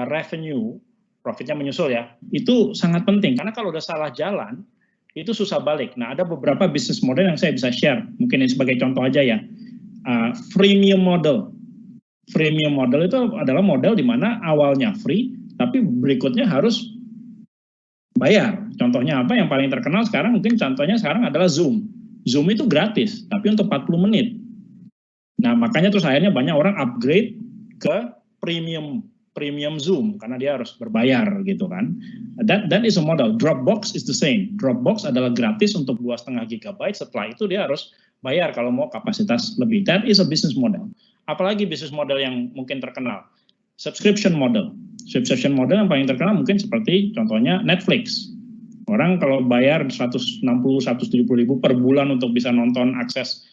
revenue, profitnya menyusul ya, itu sangat penting karena kalau udah salah jalan itu susah balik. Nah, ada beberapa bisnis model yang saya bisa share, mungkin ini sebagai contoh aja ya. Freemium model. Freemium model itu adalah model di mana awalnya free, tapi berikutnya harus bayar. Contohnya apa yang paling terkenal sekarang, mungkin contohnya sekarang adalah Zoom. Zoom itu gratis, tapi untuk 40 menit. Nah, makanya terus akhirnya banyak orang upgrade ke premium Zoom karena dia harus berbayar gitu kan. That is a model. Dropbox is the same. Dropbox adalah gratis untuk 2,5 GB. Setelah itu dia harus bayar kalau mau kapasitas lebih. That is a business model. Apalagi bisnis model yang mungkin terkenal. Subscription model. Subscription model yang paling terkenal mungkin seperti contohnya Netflix. Orang kalau bayar 160-170 ribu per bulan untuk bisa nonton akses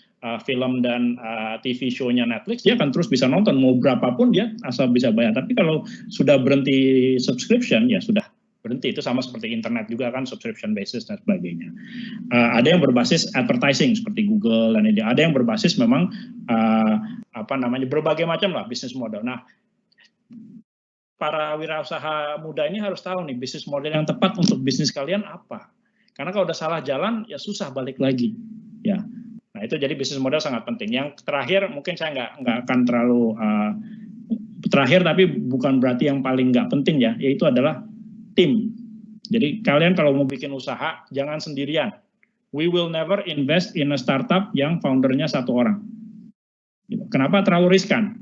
film dan TV show-nya Netflix, dia akan terus bisa nonton, mau berapapun dia asal bisa bayar. Tapi kalau sudah berhenti subscription, ya sudah berhenti. Itu sama seperti internet juga kan, subscription basis dan sebagainya. Ada yang berbasis advertising seperti Google, dan ada yang berbasis memang berbagai macam lah bisnis model. Nah, para wirausaha muda ini harus tahu nih bisnis model yang tepat untuk bisnis kalian apa. Karena kalau udah salah jalan, ya susah balik lagi. Ya. Nah, itu jadi bisnis model sangat penting. Yang terakhir, mungkin saya nggak akan terlalu terakhir, tapi bukan berarti yang paling nggak penting ya, yaitu adalah tim. Jadi kalian kalau mau bikin usaha, jangan sendirian. We will never invest in a startup yang foundernya satu orang. Kenapa? Terlalu riskan.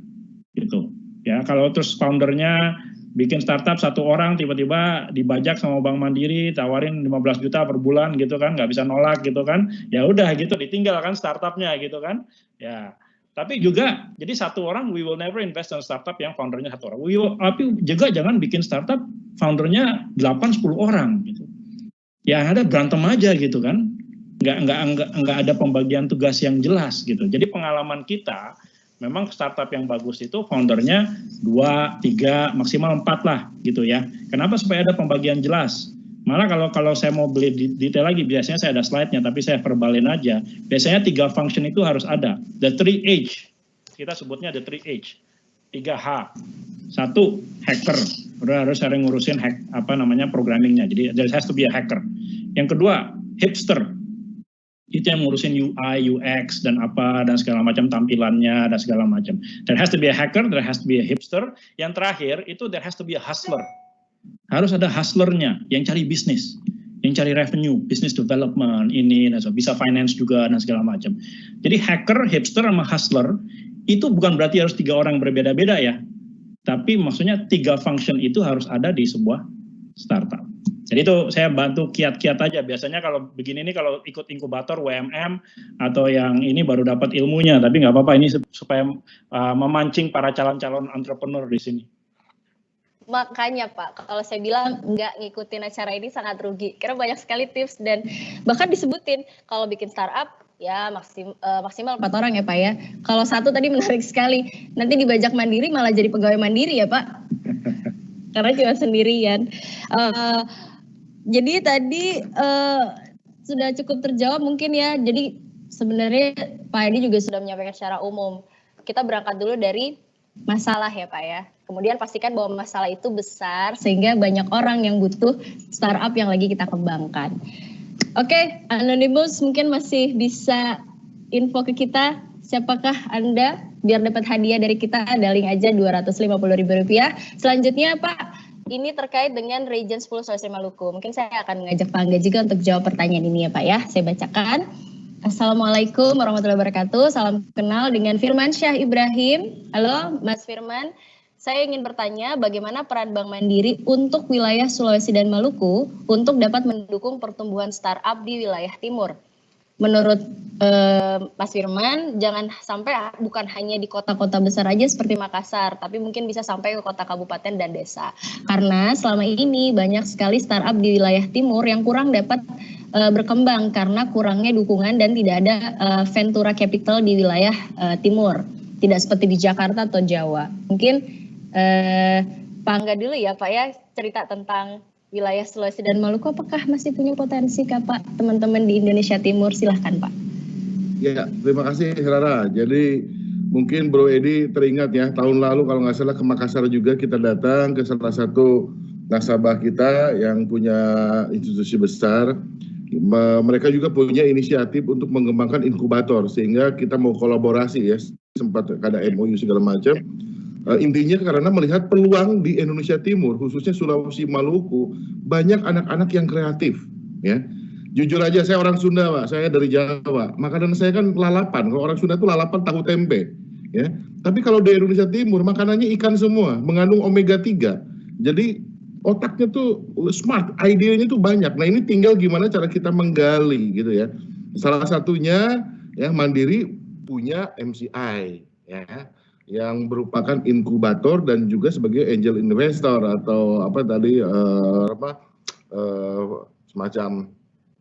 Gitu. Ya, kalau terus foundernya bikin startup satu orang, tiba-tiba dibajak sama Bank Mandiri, tawarin 15 juta per bulan gitu kan, nggak bisa nolak gitu kan, ya udah gitu, ditinggal kan startupnya gitu kan, ya. Tapi juga, jadi satu orang, we will never invest in startup yang foundernya satu orang. Tapi juga jangan bikin startup foundernya 8-10 orang gitu. Ya ada berantem aja gitu kan, nggak ada pembagian tugas yang jelas gitu. Jadi pengalaman kita, memang startup yang bagus itu foundernya 2, 3, maksimal 4 lah gitu ya. Kenapa? Supaya ada pembagian jelas. Malah kalau saya mau beli detail lagi, biasanya saya ada slide-nya, tapi saya verbalin aja. Biasanya 3 function itu harus ada. The 3H, kita sebutnya the 3H. 3H. 1, hacker. Udah harus sering ngurusin programmingnya. Jadi there has to be a hacker. Yang kedua, hipster. Itu yang ngurusin UI, UX, dan segala macam tampilannya, dan segala macam. There has to be a hacker, there has to be a hipster. Yang terakhir, itu there has to be a hustler. Harus ada hustlernya, yang cari bisnis, yang cari revenue, business development, bisa finance juga, dan segala macam. Jadi hacker, hipster, sama hustler, itu bukan berarti harus 3 orang berbeda-beda ya. Tapi maksudnya 3 function itu harus ada di sebuah startup. Jadi itu saya bantu kiat-kiat aja. Biasanya kalau begini nih, kalau ikut inkubator WMM atau yang ini baru dapat ilmunya. Tapi nggak apa-apa, ini supaya memancing para calon-calon entrepreneur di sini. Makanya Pak, kalau saya bilang nggak ngikutin acara ini sangat rugi. Karena banyak sekali tips dan bahkan disebutin kalau bikin startup ya maksimal 4 orang ya Pak ya. Kalau 1 tadi menarik sekali. Nanti dibajak Mandiri malah jadi pegawai Mandiri ya Pak. Karena cuma sendirian. Jadi tadi sudah cukup terjawab mungkin ya. Jadi sebenarnya Pak Edi juga sudah menyampaikan secara umum. Kita berangkat dulu dari masalah ya Pak ya. Kemudian pastikan bahwa masalah itu besar sehingga banyak orang yang butuh startup yang lagi kita kembangkan. Oke, Anonymous mungkin masih bisa info ke kita. Siapakah Anda? Biar dapat hadiah dari kita, ada link aja Rp250.000. Selanjutnya Pak, ini terkait dengan Region 10 Sulawesi Maluku. Mungkin saya akan mengajak Pak Angga juga untuk jawab pertanyaan ini ya Pak ya. Saya bacakan. Assalamualaikum warahmatullahi wabarakatuh. Salam kenal dengan Firman Syah Ibrahim. Halo Mas Firman. Saya ingin bertanya bagaimana peran Bank Mandiri untuk wilayah Sulawesi dan Maluku untuk dapat mendukung pertumbuhan startup di wilayah timur. Menurut Mas Firman, jangan sampai bukan hanya di kota-kota besar aja seperti Makassar, tapi mungkin bisa sampai ke kota kabupaten dan desa. Karena selama ini banyak sekali startup di wilayah timur yang kurang dapat berkembang karena kurangnya dukungan dan tidak ada ventura capital di wilayah timur. Tidak seperti di Jakarta atau Jawa. Mungkin Pak Angga dulu ya Pak ya, cerita tentang wilayah Sulawesi dan Maluku, apakah masih punya potensi Pak teman-teman di Indonesia Timur? Silahkan Pak. Ya, terima kasih Rara. Jadi mungkin Bro Edi teringat ya, tahun lalu kalau nggak salah ke Makassar juga kita datang ke salah satu nasabah kita yang punya institusi besar. Mereka juga punya inisiatif untuk mengembangkan inkubator, sehingga kita mau kolaborasi ya, sempat ada MOU segala macam. Intinya karena melihat peluang di Indonesia Timur, khususnya Sulawesi Maluku, banyak anak-anak yang kreatif ya. Jujur aja, saya orang Sunda, Pak. Saya dari Jawa. Makanan saya kan lalapan. Kalau orang Sunda itu lalapan tahu tempe. Ya. Tapi kalau di Indonesia Timur, makanannya ikan semua, mengandung omega 3. Jadi otaknya tuh smart, idenya tuh banyak. Nah ini tinggal gimana cara kita menggali gitu ya. Salah satunya ya Mandiri punya MCI ya, yang merupakan inkubator dan juga sebagai angel investor atau apa tadi semacam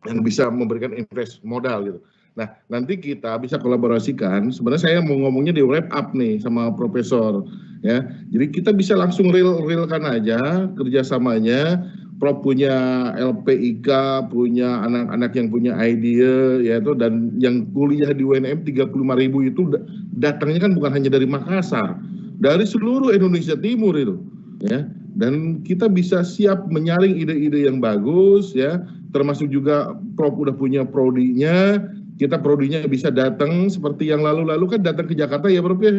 yang bisa memberikan invest modal gitu. Nah, nanti kita bisa kolaborasikan. Sebenarnya saya mau ngomongnya di wrap up nih sama Profesor, ya. Jadi kita bisa langsung realkan aja kerjasamanya. Prof punya LPIK, punya anak-anak yang punya idea, yaitu dan yang kuliah di UNM 35.000 itu datangnya kan bukan hanya dari Makassar, dari seluruh Indonesia Timur itu, ya. Dan kita bisa siap menyaring ide-ide yang bagus, ya. Termasuk juga Prof udah punya prodinya, kita prodinya bisa datang seperti yang lalu-lalu kan datang ke Jakarta ya Prof ya,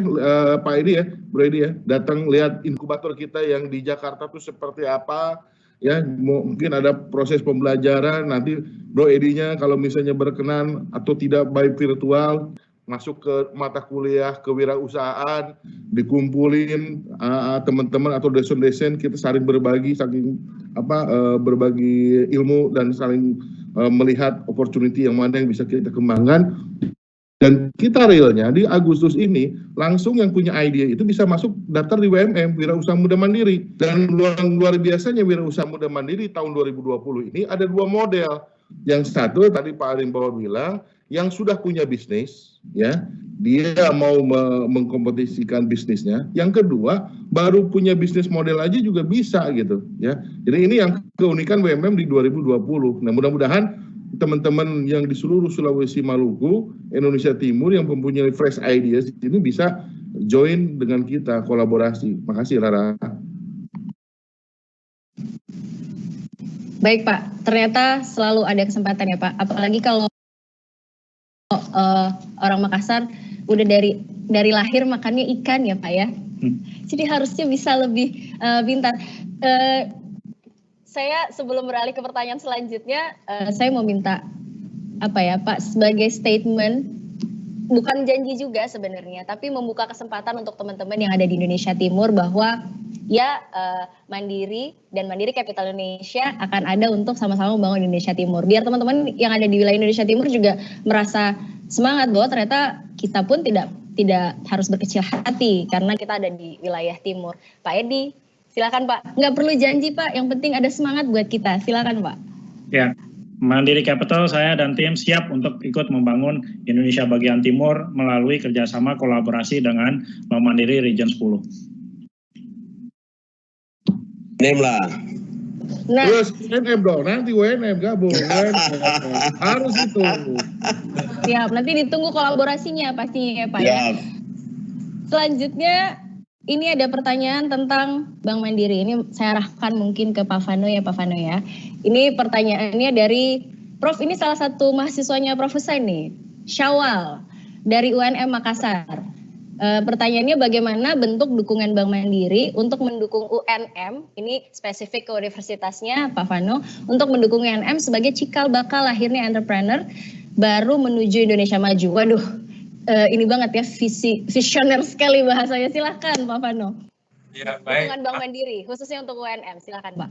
Pak Edi ya, Bro Edi ya, datang lihat inkubator kita yang di Jakarta tuh seperti apa, ya mungkin ada proses pembelajaran, nanti Bro Edinya kalau misalnya berkenan atau tidak by virtual, masuk ke mata kuliah kewirausahaan, dikumpulin teman-teman atau dosen-dosen, kita saling berbagi, berbagi ilmu dan saling melihat opportunity yang mana yang bisa kita kembangkan. Dan kita realnya di Agustus ini langsung yang punya ide itu bisa masuk daftar di WMM, Wirausaha Muda Mandiri. Dan luar biasanya Wirausaha Muda Mandiri tahun 2020 ini ada dua model. Yang satu tadi Pak Arimbawa bilang, yang sudah punya bisnis, ya dia mau mengkompetisikan bisnisnya. Yang kedua, baru punya bisnis model aja juga bisa gitu, ya. Jadi ini yang keunikan WMM di 2020. Nah, mudah-mudahan teman-teman yang di seluruh Sulawesi Maluku, Indonesia Timur yang mempunyai fresh ideas ini bisa join dengan kita, kolaborasi. Makasih Rara. Baik Pak, ternyata selalu ada kesempatan ya Pak, apalagi kalau orang Makassar udah dari lahir makannya ikan ya Pak ya. Jadi harusnya bisa lebih pintar. Saya sebelum beralih ke pertanyaan selanjutnya, saya mau minta apa ya Pak, sebagai statement, bukan janji juga sebenarnya, tapi membuka kesempatan untuk teman-teman yang ada di Indonesia Timur bahwa ya Mandiri dan Mandiri Capital Indonesia akan ada untuk sama-sama membangun Indonesia Timur. Biar teman-teman yang ada di wilayah Indonesia Timur juga merasa semangat bahwa ternyata kita pun tidak harus berkecil hati karena kita ada di wilayah Timur. Pak Edi, silakan Pak. Nggak perlu janji Pak, yang penting ada semangat buat kita. Silakan Pak. Ya, Mandiri Capital saya dan tim siap untuk ikut membangun Indonesia bagian Timur melalui kerjasama kolaborasi dengan Bank Mandiri Region 10. lah. Nah, terus WNM dong, nanti WNM gabung, harus itu. Siap, nanti ditunggu kolaborasinya pastinya ya Pak ya. Selanjutnya ini ada pertanyaan tentang Bank Mandiri. Ini saya arahkan mungkin ke Pak Vano ya Pak Vano ya. Ini pertanyaannya dari Prof, ini salah satu mahasiswanya Prof Husain nih, Syawal dari UNM Makassar. Pertanyaannya bagaimana bentuk dukungan Bank Mandiri untuk mendukung UNM, ini spesifik ke universitasnya Pak Vano, untuk mendukung UNM sebagai cikal bakal lahirnya entrepreneur baru menuju Indonesia maju. Waduh, ini banget ya, visioner sekali bahasanya. Silahkan Pak Vano. Ya, baik. Dukungan Bank Mandiri, khususnya untuk UNM, silahkan Pak.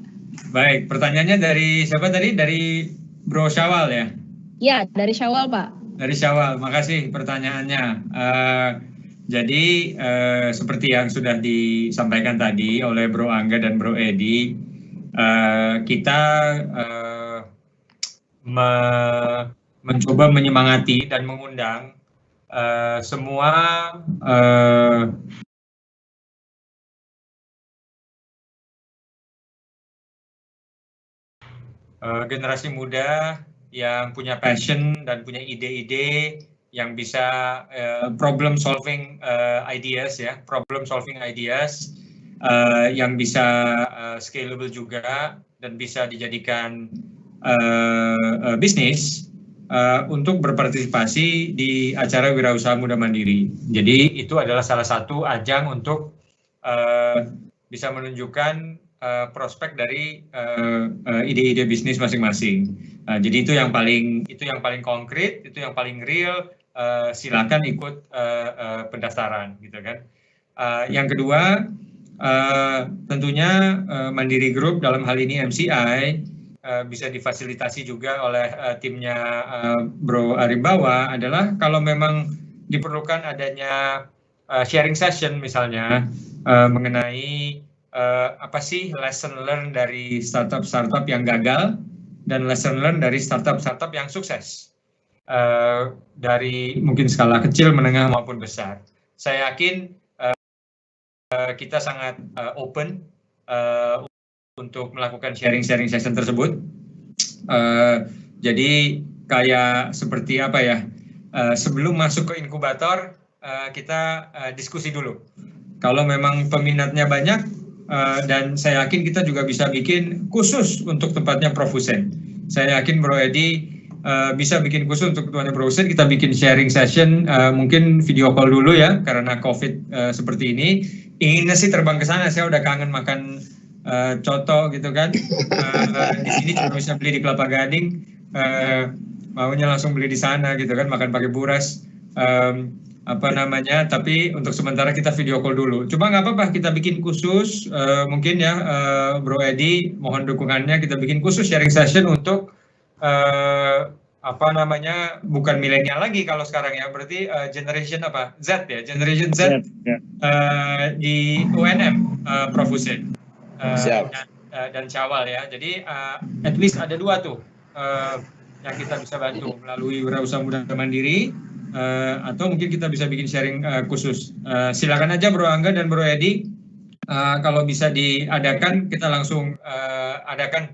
Baik, pertanyaannya dari siapa tadi? Dari Bro Syawal ya? Ya, dari Syawal Pak. Dari Syawal, makasih pertanyaannya. Jadi seperti yang sudah disampaikan tadi oleh Bro Angga dan Bro Edi, kita mencoba menyemangati dan mengundang semua generasi muda yang punya passion dan punya ide-ide yang bisa problem solving ideas ya, yang bisa scalable juga dan bisa dijadikan bisnis untuk berpartisipasi di acara Wirausaha Muda Mandiri. Jadi itu adalah salah satu ajang untuk bisa menunjukkan prospek dari ide-ide bisnis masing-masing. Jadi itu yang paling konkret, itu yang paling real. Silakan ikut pendaftaran, gitu kan. Yang kedua, tentunya Mandiri Group dalam hal ini MCI bisa difasilitasi juga oleh timnya Bro Arimbawa adalah kalau memang diperlukan adanya sharing session misalnya mengenai apa sih lesson learn dari startup yang gagal dan lesson learn dari startup yang sukses dari mungkin skala kecil, menengah maupun besar. Saya yakin kita sangat open untuk melakukan sharing session tersebut. Jadi kayak seperti apa ya? Sebelum masuk ke inkubator kita diskusi dulu. Kalau memang peminatnya banyak dan saya yakin kita juga bisa bikin khusus untuk tempatnya Prof Hussein. Saya yakin Bro Edi bisa bikin khusus untuk tempatnya Prof Hussein. Kita bikin sharing session, mungkin video call dulu ya karena COVID seperti ini. Inginnya sih terbang ke sana. Saya udah kangen makan coto gitu kan. Di sini cuma bisa beli di Kelapa Gading. Maunya langsung beli di sana gitu kan, makan pakai buras. Tapi untuk sementara kita video call dulu. Cuma nggak apa-apa, kita bikin khusus mungkin ya Bro Edi, mohon dukungannya, kita bikin khusus sharing session untuk bukan milenial lagi kalau sekarang ya, berarti generation apa? Z ya, generation Z di UNM Prof Hussein dan Syawal ya. Jadi at least ada 2 tuh yang kita bisa bantu melalui Wirausaha Muda Mandiri. Atau mungkin kita bisa bikin sharing khusus. Silakan aja Bro Angga dan Bro Edi, kalau bisa diadakan kita langsung adakan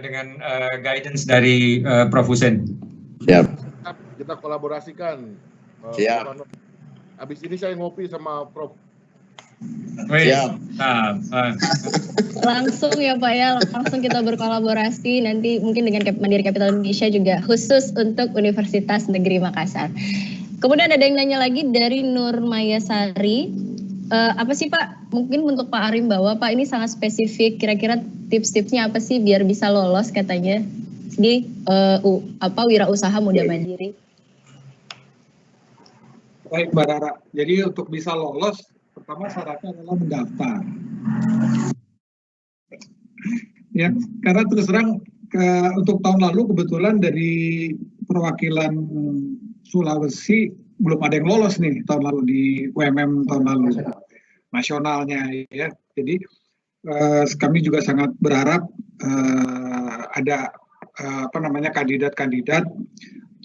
dengan guidance dari Prof Hussein. Siap. Kita kolaborasikan. Siap. Habis ini saya ngopi sama Prof. Siap. Langsung ya Pak ya, langsung kita berkolaborasi nanti mungkin dengan Mandiri Capital Indonesia juga khusus untuk Universitas Negeri Makassar. Kemudian ada yang nanya lagi dari Nur Mayasari, apa sih Pak, mungkin untuk Pak Arimbawa, Pak ini sangat spesifik, kira-kira tips-tipsnya apa sih biar bisa lolos katanya di Wirausaha Muda Mandiri? Baik Mbak Rara, jadi untuk bisa lolos pertama syaratnya adalah mendaftar. Ya, karena terus terang untuk tahun lalu kebetulan dari perwakilan Sulawesi belum ada yang lolos nih tahun lalu di UMM tahun lalu nasionalnya ya. Jadi kami juga sangat berharap ada kandidat-kandidat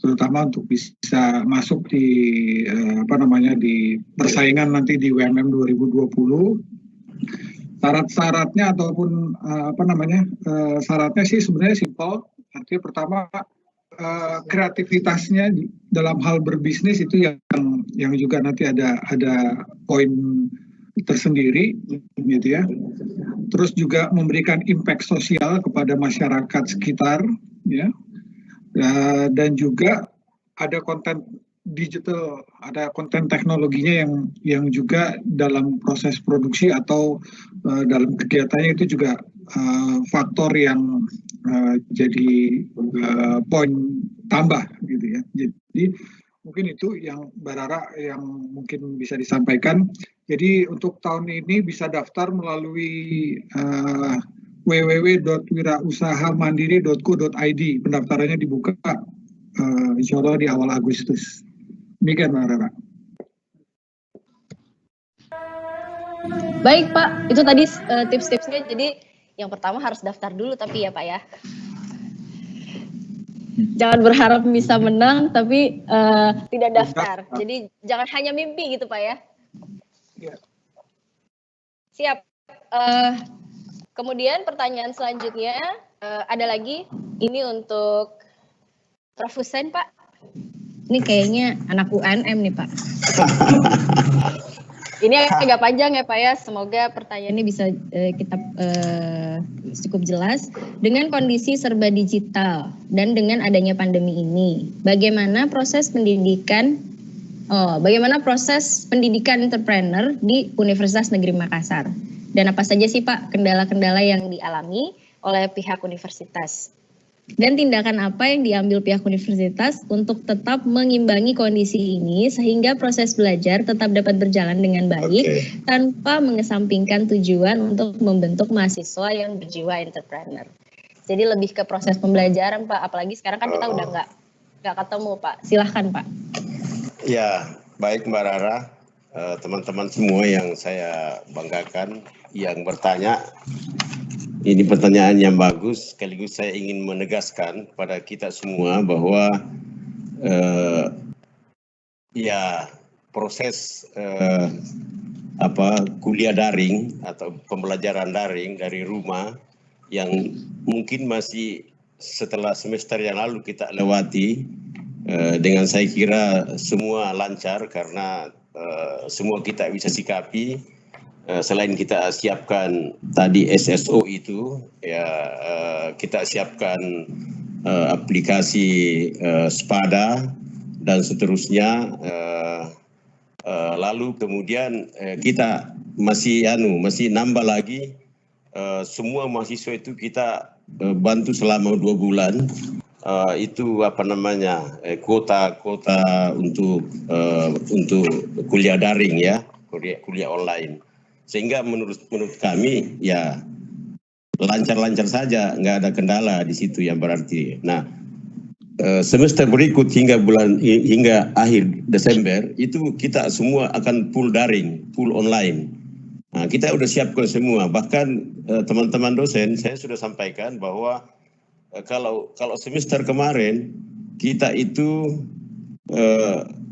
terutama untuk bisa masuk di di persaingan nanti di UMM 2020. Syarat-syaratnya ataupun syaratnya sih sebenarnya simpel. Artinya pertama kreativitasnya dalam hal berbisnis itu yang juga nanti ada poin tersendiri gitu ya. Terus juga memberikan impact sosial kepada masyarakat sekitar ya. Dan juga ada konten digital, ada konten teknologinya yang juga dalam proses produksi atau dalam kegiatannya itu juga faktor yang jadi poin tambah gitu ya. Jadi mungkin itu yang Mbak Rara yang mungkin bisa disampaikan. Jadi untuk tahun ini bisa daftar melalui www.wirausahamandiri.co.id. Pendaftarannya dibuka insya Allah di awal Agustus. Demikian Mbak Rara. Baik Pak, itu tadi tips-tipsnya. Jadi yang pertama harus daftar dulu tapi ya Pak ya. Jangan berharap bisa menang tapi tidak daftar. Jadi jangan hanya mimpi gitu Pak ya. Ya. Siap. Kemudian pertanyaan selanjutnya ada lagi, ini untuk Prof Hussein Pak. Ini kayaknya anak UNM nih Pak. Ini agak panjang ya Pak ya, semoga pertanyaannya bisa kita cukup jelas. Dengan kondisi serba digital dan dengan adanya pandemi ini, bagaimana proses pendidikan entrepreneur di Universitas Negeri Makassar? Dan apa saja sih Pak kendala-kendala yang dialami oleh pihak universitas? Dan tindakan apa yang diambil pihak universitas untuk tetap mengimbangi kondisi ini sehingga proses belajar tetap dapat berjalan dengan baik tanpa mengesampingkan tujuan untuk membentuk mahasiswa yang berjiwa entrepreneur. Jadi lebih ke proses pembelajaran Pak, apalagi sekarang kan kita udah nggak ketemu Pak. Silahkan Pak. Ya, baik Mbak Rara, teman-teman semua yang saya banggakan yang bertanya. Ini pertanyaan yang bagus, sekaligus saya ingin menegaskan pada kita semua bahwa proses kuliah daring atau pembelajaran daring dari rumah yang mungkin masih setelah semester yang lalu kita lewati dengan saya kira semua lancar karena semua kita bisa sikapi. Selain kita siapkan tadi SSO itu, kita siapkan aplikasi Spada dan seterusnya. Lalu kemudian kita masih nambah lagi. Semua mahasiswa itu kita bantu selama 2 bulan. Itu kuota untuk kuliah daring ya, kuliah online. Sehingga menurut kami ya lancar-lancar saja, nggak ada kendala di situ yang berarti. Nah, semester berikut hingga akhir Desember itu kita semua akan full daring, full online. Nah, kita udah siapkan semua. Bahkan teman-teman dosen saya sudah sampaikan bahwa kalau semester kemarin kita itu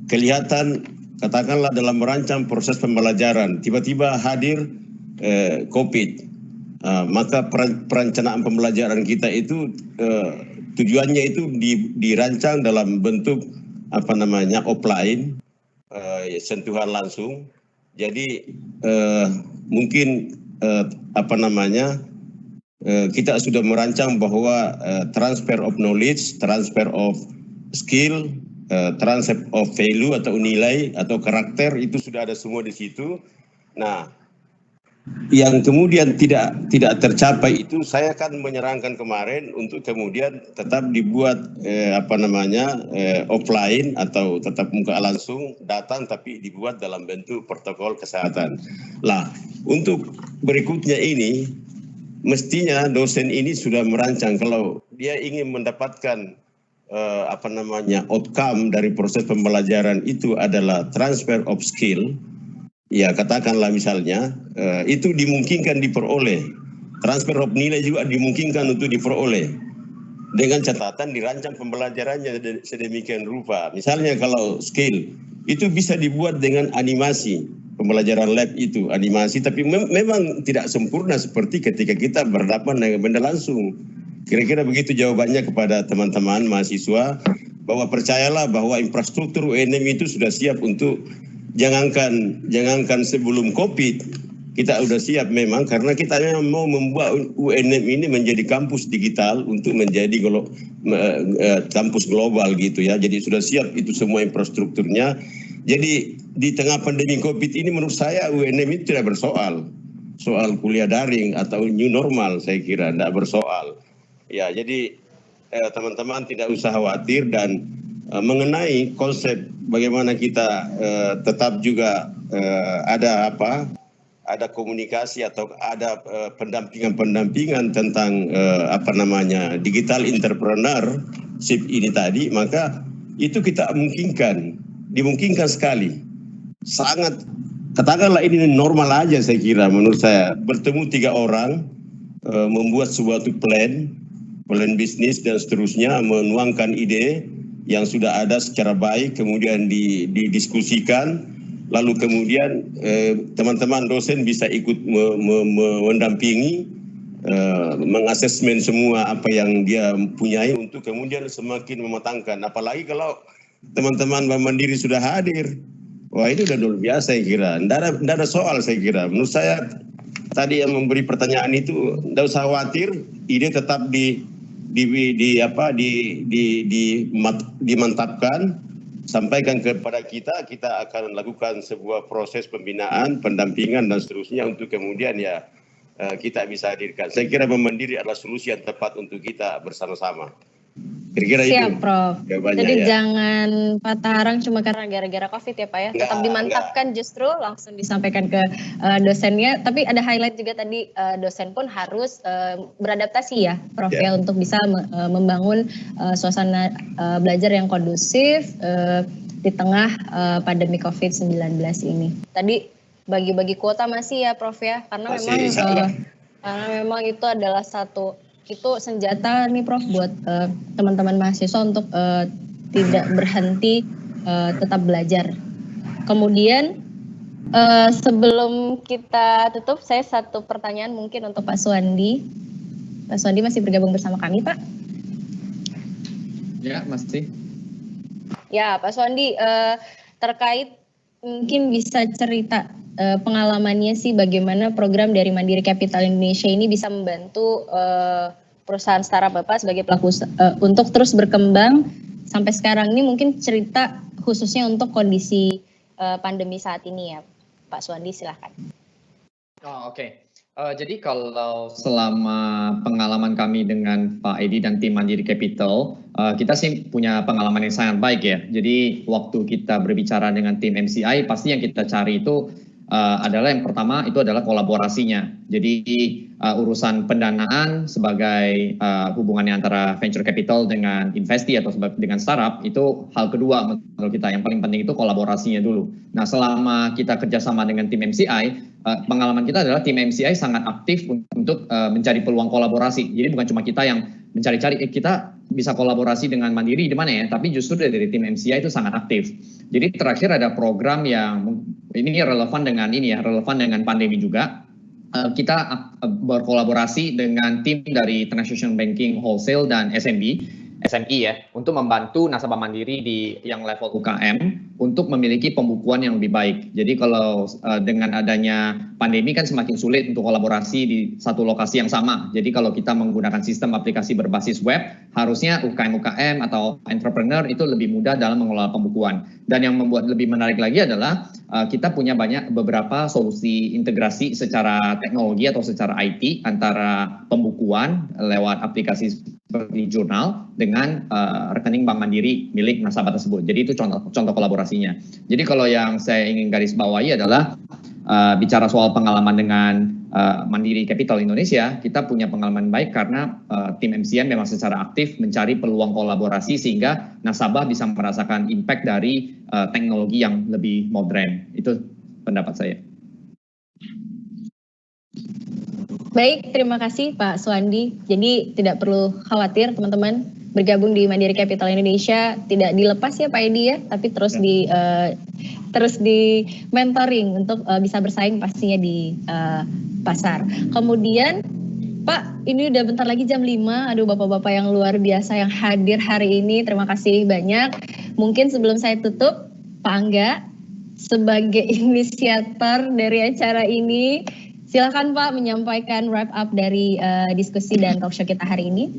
kelihatan katakanlah dalam merancang proses pembelajaran, tiba-tiba hadir COVID, maka perencanaan pembelajaran kita itu tujuannya itu dirancang dalam bentuk offline, sentuhan langsung. Jadi mungkin kita sudah merancang bahwa transfer of knowledge, transfer of skill, transfer of value atau nilai atau karakter itu sudah ada semua di situ. Nah, yang kemudian tidak tercapai itu saya akan menyarankan kemarin untuk kemudian tetap dibuat offline atau tetap muka langsung datang tapi dibuat dalam bentuk protokol kesehatan. Lah, untuk berikutnya ini mestinya dosen ini sudah merancang kalau dia ingin mendapatkan outcome dari proses pembelajaran itu adalah transfer of skill, ya katakanlah misalnya itu dimungkinkan diperoleh, transfer of nilai juga dimungkinkan untuk diperoleh dengan catatan dirancang pembelajarannya sedemikian rupa. Misalnya kalau skill itu bisa dibuat dengan animasi, pembelajaran lab itu animasi, tapi memang tidak sempurna seperti ketika kita berhadapan dengan benda langsung. Kira-kira begitu jawabannya kepada teman-teman mahasiswa, bahwa percayalah bahwa infrastruktur UNM itu sudah siap untuk jangankan sebelum COVID, kita sudah siap memang karena kita memang mau membuat UNM ini menjadi kampus digital untuk menjadi kampus global gitu ya. Jadi sudah siap itu semua infrastrukturnya. Jadi di tengah pandemi COVID ini menurut saya UNM itu tidak bersoal. Soal kuliah daring atau new normal saya kira tidak bersoal. Ya, jadi teman-teman tidak usah khawatir dan mengenai konsep bagaimana kita tetap juga ada komunikasi atau ada pendampingan tentang digital entrepreneurship ini tadi, maka itu kita dimungkinkan sekali. Sangat katakanlah ini normal aja saya kira menurut saya, bertemu 3 orang membuat suatu plan bisnis dan seterusnya, menuangkan ide yang sudah ada secara baik, kemudian didiskusikan, lalu kemudian teman-teman dosen bisa ikut mendampingi, mengasesmen semua apa yang dia punyai untuk kemudian semakin mematangkan. Apalagi kalau teman-teman Bank Mandiri sudah hadir. Wah, ini udah luar biasa saya kira. Nggak ada soal saya kira. Menurut saya tadi yang memberi pertanyaan itu nggak usah khawatir, ide tetap dimantapkan, sampaikan kepada kita akan lakukan sebuah proses pembinaan, pendampingan dan seterusnya untuk kemudian ya kita bisa hadirkan. Saya kira Bank Mandiri adalah solusi yang tepat untuk kita bersama-sama. Kira-kira itu. Siap, Prof. Jadi ya. Jangan patah arang cuma karena gara-gara COVID ya Pak ya. Tetap dimantapkan justru langsung disampaikan ke dosennya. Tapi ada highlight juga tadi dosen pun harus beradaptasi ya Prof ya untuk bisa membangun suasana belajar yang kondusif di tengah pandemi COVID-19 ini. Tadi bagi-bagi kuota masih ya Prof ya. Karena memang itu adalah itu senjata nih Prof buat teman-teman mahasiswa untuk tidak berhenti tetap belajar. Kemudian sebelum kita tutup, saya satu pertanyaan mungkin untuk Pak Suwandi. Pak Suwandi masih bergabung bersama kami, Pak? Ya, masih. Ya, Pak Suwandi, terkait mungkin bisa cerita pengalamannya sih bagaimana program dari Mandiri Capital Indonesia ini bisa membantu perusahaan startup Bapak sebagai pelaku untuk terus berkembang sampai sekarang ini, mungkin cerita khususnya untuk kondisi pandemi saat ini ya Pak Suwandi, silahkan. Oh, oke. Jadi kalau selama pengalaman kami dengan Pak Edi dan tim Mandiri Capital, kita sih punya pengalaman yang sangat baik ya. Jadi waktu kita berbicara dengan tim MCI, pasti yang kita cari itu adalah yang pertama itu adalah kolaborasinya. Jadi urusan pendanaan sebagai hubungannya antara venture capital dengan investasi atau dengan startup itu hal kedua menurut kita. Yang paling penting itu kolaborasinya dulu. Nah, selama kita kerjasama dengan tim MCI, pengalaman kita adalah tim MCI sangat aktif untuk mencari peluang kolaborasi. Jadi bukan cuma kita yang mencari-cari, kita bisa kolaborasi dengan Mandiri di mana ya, tapi justru dari tim MCI itu sangat aktif. Jadi terakhir ada program yang ini relevan dengan pandemi juga. Kita berkolaborasi dengan tim dari International Banking Wholesale dan SMI ya, untuk membantu nasabah Mandiri yang level UKM untuk memiliki pembukuan yang lebih baik. Jadi kalau dengan adanya pandemi kan semakin sulit untuk kolaborasi di satu lokasi yang sama. Jadi kalau kita menggunakan sistem aplikasi berbasis web, harusnya UKM atau entrepreneur itu lebih mudah dalam mengelola pembukuan. Dan yang membuat lebih menarik lagi adalah kita punya beberapa solusi integrasi secara teknologi atau secara IT antara pembukuan lewat aplikasi seperti jurnal dengan rekening Bank Mandiri milik nasabah tersebut. Jadi itu contoh kolaborasinya. Jadi kalau yang saya ingin garis bawahi adalah bicara soal pengalaman dengan Mandiri Capital Indonesia, kita punya pengalaman baik karena tim MCM memang secara aktif mencari peluang kolaborasi sehingga nasabah bisa merasakan impact dari teknologi yang lebih modern. Itu pendapat saya. Baik, terima kasih Pak Suwandi. Jadi tidak perlu khawatir teman-teman, bergabung di Mandiri Capital Indonesia tidak dilepas ya Pak Edi ya, tapi terus di mentoring untuk bisa bersaing pastinya di pasar. Kemudian Pak, ini udah bentar lagi jam 5. Aduh, bapak-bapak yang luar biasa yang hadir hari ini, terima kasih banyak. Mungkin sebelum saya tutup, Pak Angga sebagai inisiator dari acara ini, silakan Pak menyampaikan wrap up dari diskusi dan talk show kita hari ini.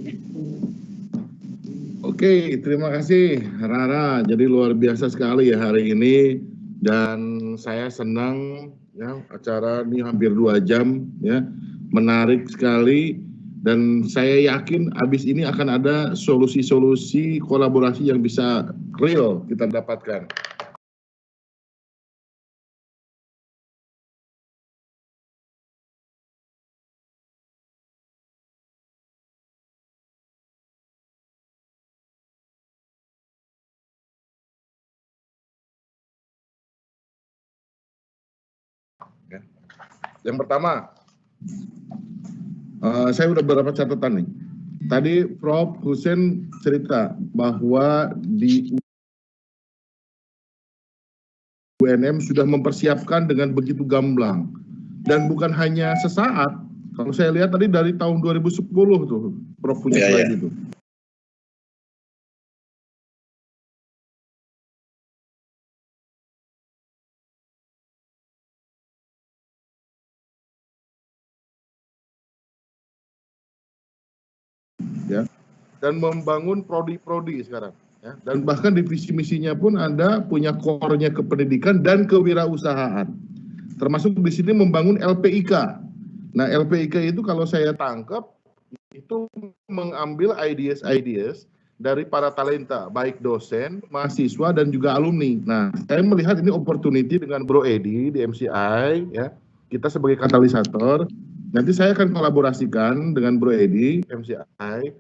Oke, terima kasih Rara. Jadi luar biasa sekali ya hari ini, dan saya senang ya, acara ini hampir 2 jam ya, menarik sekali, dan saya yakin habis ini akan ada solusi-solusi kolaborasi yang bisa real kita dapatkan. Yang pertama, saya udah beberapa catatan nih. Tadi Prof. Hussein cerita bahwa di UNM sudah mempersiapkan dengan begitu gamblang. Dan bukan hanya sesaat, kalau saya lihat tadi dari tahun 2010 tuh, Prof. punya slide itu. ya, dan membangun prodi-prodi sekarang. Ya, dan bahkan di visi misinya pun ada punya core-nya ke pendidikan dan kewirausahaan. Termasuk di sini membangun LPIK. Nah, LPIK itu kalau saya tangkap itu mengambil ideas dari para talenta, baik dosen, mahasiswa, dan juga alumni. Nah, saya melihat ini opportunity dengan Bro Edi di MCI, ya, kita sebagai katalisator. Nanti saya akan kolaborasikan dengan Bro Edi, MCI,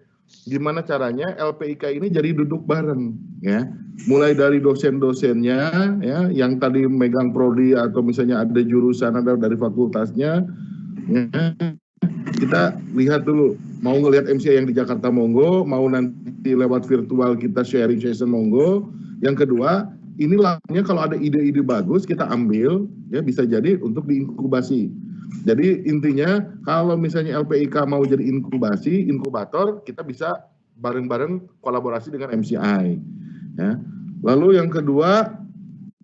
gimana caranya LPIK ini jadi duduk bareng, ya. Mulai dari dosen-dosennya, ya, yang tadi megang prodi atau misalnya ada jurusan, ada dari fakultasnya, ya. Kita lihat dulu, mau ngelihat MCI yang di Jakarta monggo, mau nanti lewat virtual kita sharing session monggo. Yang kedua, ini lainnya kalau ada ide-ide bagus kita ambil, ya bisa jadi untuk diinkubasi. Jadi intinya kalau misalnya LPIK mau jadi inkubasi, inkubator, kita bisa bareng-bareng kolaborasi dengan MCI. Ya. Lalu yang kedua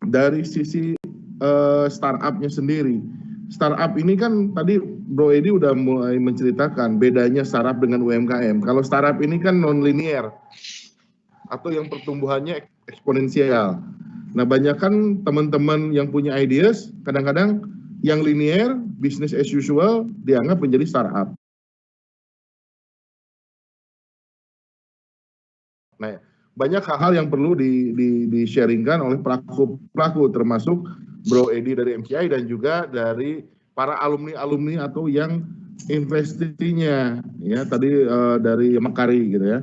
dari sisi startupnya sendiri. Startup ini kan tadi Bro Edi udah mulai menceritakan bedanya startup dengan UMKM. Kalau startup ini kan non-linear atau yang pertumbuhannya eksponensial. Nah, banyak kan teman-teman yang punya ideas, kadang-kadang yang linear, business as usual, dianggap menjadi startup. Nah, banyak hal-hal yang perlu di-sharingkan oleh pelaku termasuk Bro Edi dari MCI dan juga dari para alumni-alumni atau yang investinya, ya tadi dari Mekari gitu ya.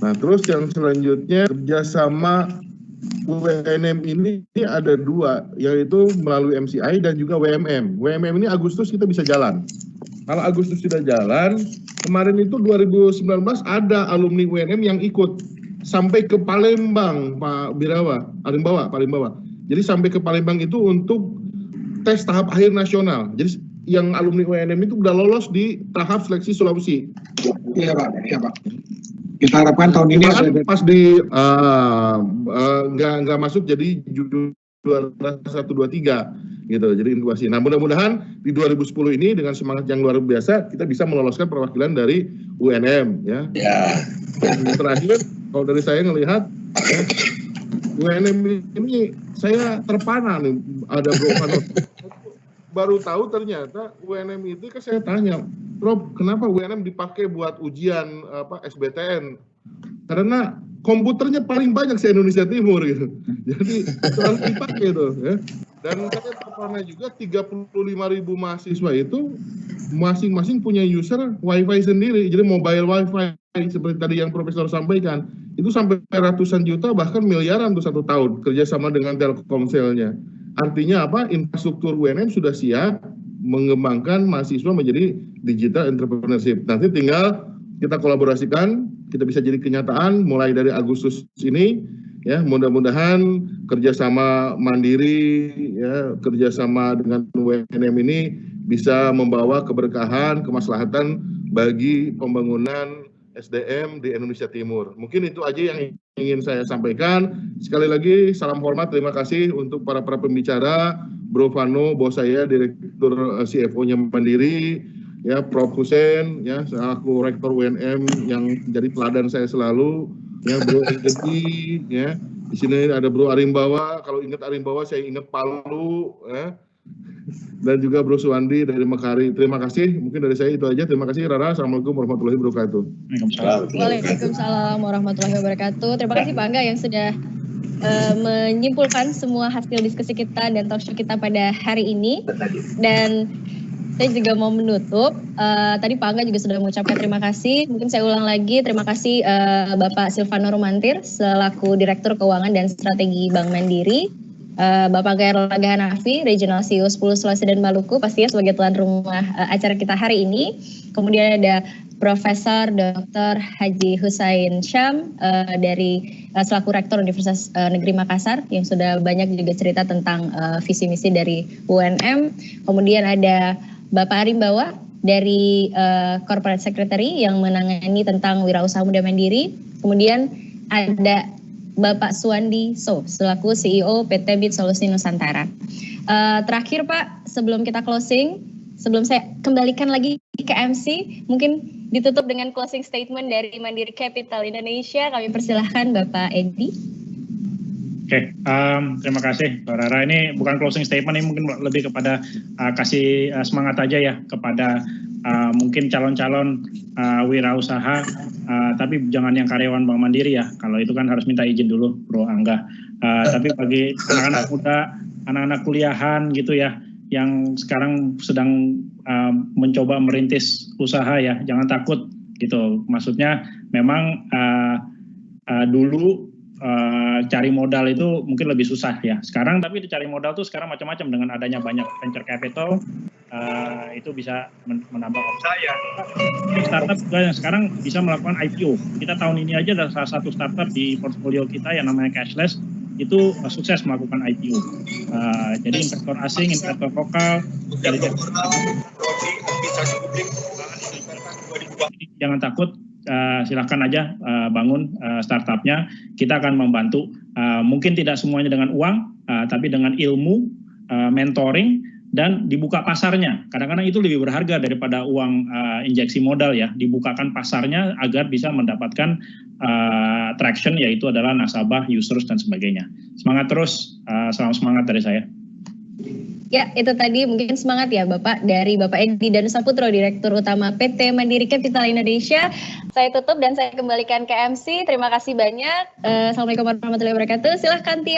Nah, terus yang selanjutnya kerjasama UNM ini ada dua, yaitu melalui MCI dan juga WMM. WMM ini Agustus kita bisa jalan. Kalau Agustus tidak jalan, kemarin itu 2019 ada alumni UNM yang ikut sampai ke Palembang, Pak Birawa, Palembang. Jadi sampai ke Palembang itu untuk tes tahap akhir nasional. Jadi yang alumni UNM itu udah lolos di tahap seleksi Sulawesi. Iya Pak, iya Pak. Kita harapkan tahun ini pas di nggak masuk jadi judul 1, 2, 3 gitu. Jadi inkubasi. Nah, mudah-mudahan di 2010 ini dengan semangat yang luar biasa kita bisa meloloskan perwakilan dari UNM ya. Ya. Dan terakhir kalau dari saya ngelihat ya, UNM ini saya terpana nih ada Bro Fano. Baru tahu ternyata UNM itu kan saya tanya, Rob, kenapa UNM dipakai buat ujian SBTN? Karena komputernya paling banyak se Indonesia Timur gitu. Jadi selalu dipakai itu ya. Dan saya terpana juga 35.000 mahasiswa itu masing-masing punya user Wi-Fi sendiri. Jadi mobile Wi-Fi seperti tadi yang Profesor sampaikan, itu sampai ratusan juta bahkan miliaran untuk 1 tahun kerjasama dengan Telkomselnya. Artinya apa? Infrastruktur UNM sudah siap mengembangkan mahasiswa menjadi digital entrepreneurship. Nanti tinggal kita kolaborasikan, kita bisa jadi kenyataan mulai dari Agustus ini. Ya, mudah-mudahan kerjasama mandiri, ya, kerjasama dengan UNM ini bisa membawa keberkahan, kemaslahatan bagi pembangunan SDM di Indonesia Timur. Mungkin itu aja yang ingin saya sampaikan. Sekali lagi salam hormat, terima kasih untuk para pembicara, Bro Fano, bos saya, Direktur CFO-nya Mandiri, ya Prof. Hussein, ya selaku Rektor UNM yang jadi teladan saya selalu. Ya Bro Edi, ya di sini ada Bro Arimbawa. Kalau ingat Arimbawa saya ingat Palu, ya. Dan juga Bro Suwandi dari Mekari. Terima kasih. Mungkin dari saya itu aja. Terima kasih Rara. Assalamualaikum warahmatullahi wabarakatuh. Waalaikumsalam warahmatullahi wabarakatuh. Terima kasih Pak Angga yang sudah menyimpulkan semua hasil diskusi kita dan talkshow kita pada hari ini. Dan saya juga mau menutup, tadi Pak Angga juga sudah mengucapkan terima kasih. Mungkin saya ulang lagi, terima kasih Bapak Silvano Romantir selaku Direktur Keuangan dan Strategi Bank Mandiri, Bapak Erlangga Hanafi, Regional CEO 10 Sulawesi dan Maluku, pastinya sebagai tuan rumah acara kita hari ini. Kemudian ada Profesor Dr. Haji Hussein Syam dari selaku Rektor Universitas Negeri Makassar yang sudah banyak juga cerita tentang visi misi dari UNM. Kemudian ada Bapak Arimbawa dari Corporate Secretary yang menangani tentang wirausaha muda mandiri. Kemudian ada Bapak Suwandi So selaku CEO PT BIT Solusi Nusantara. Terakhir Pak, sebelum kita closing, sebelum saya kembalikan lagi ke MC, mungkin ditutup dengan closing statement dari Mandiri Capital Indonesia. Kami persilahkan Bapak Edi. Oke, terima kasih Mbak Rara. Ini bukan closing statement, ini mungkin lebih kepada kasih semangat aja ya kepada mungkin calon-calon wirausaha, tapi jangan yang karyawan Bank Mandiri ya. Kalau itu kan harus minta izin dulu, Bro Angga. Tapi bagi anak-anak muda, anak-anak kuliahan gitu ya, yang sekarang sedang mencoba merintis usaha ya, jangan takut gitu. Maksudnya memang dulu cari modal itu mungkin lebih susah ya. Sekarang tapi cari modal tuh sekarang macam-macam dengan adanya banyak venture capital, itu bisa menambah opsi ya. Startup juga yang sekarang bisa melakukan IPO. Kita tahun ini aja ada salah satu startup di portfolio kita yang namanya Cashless itu sukses melakukan IPO. Jadi investor asing, investor lokal, jangan takut. Silahkan aja bangun startupnya, kita akan membantu. Mungkin tidak semuanya dengan uang, tapi dengan ilmu, mentoring, dan dibuka pasarnya. Kadang-kadang itu lebih berharga daripada uang injeksi modal ya. Dibukakan pasarnya agar bisa mendapatkan traction, yaitu adalah nasabah, users, dan sebagainya. Semangat terus, salam semangat dari saya. Ya, itu tadi mungkin semangat ya Bapak dari Bapak Edi Danusaputro, Direktur Utama PT Mandiri Capital Indonesia. Saya tutup dan saya kembalikan ke MC. Terima kasih banyak. Assalamualaikum warahmatullahi wabarakatuh. Silahkan Tia.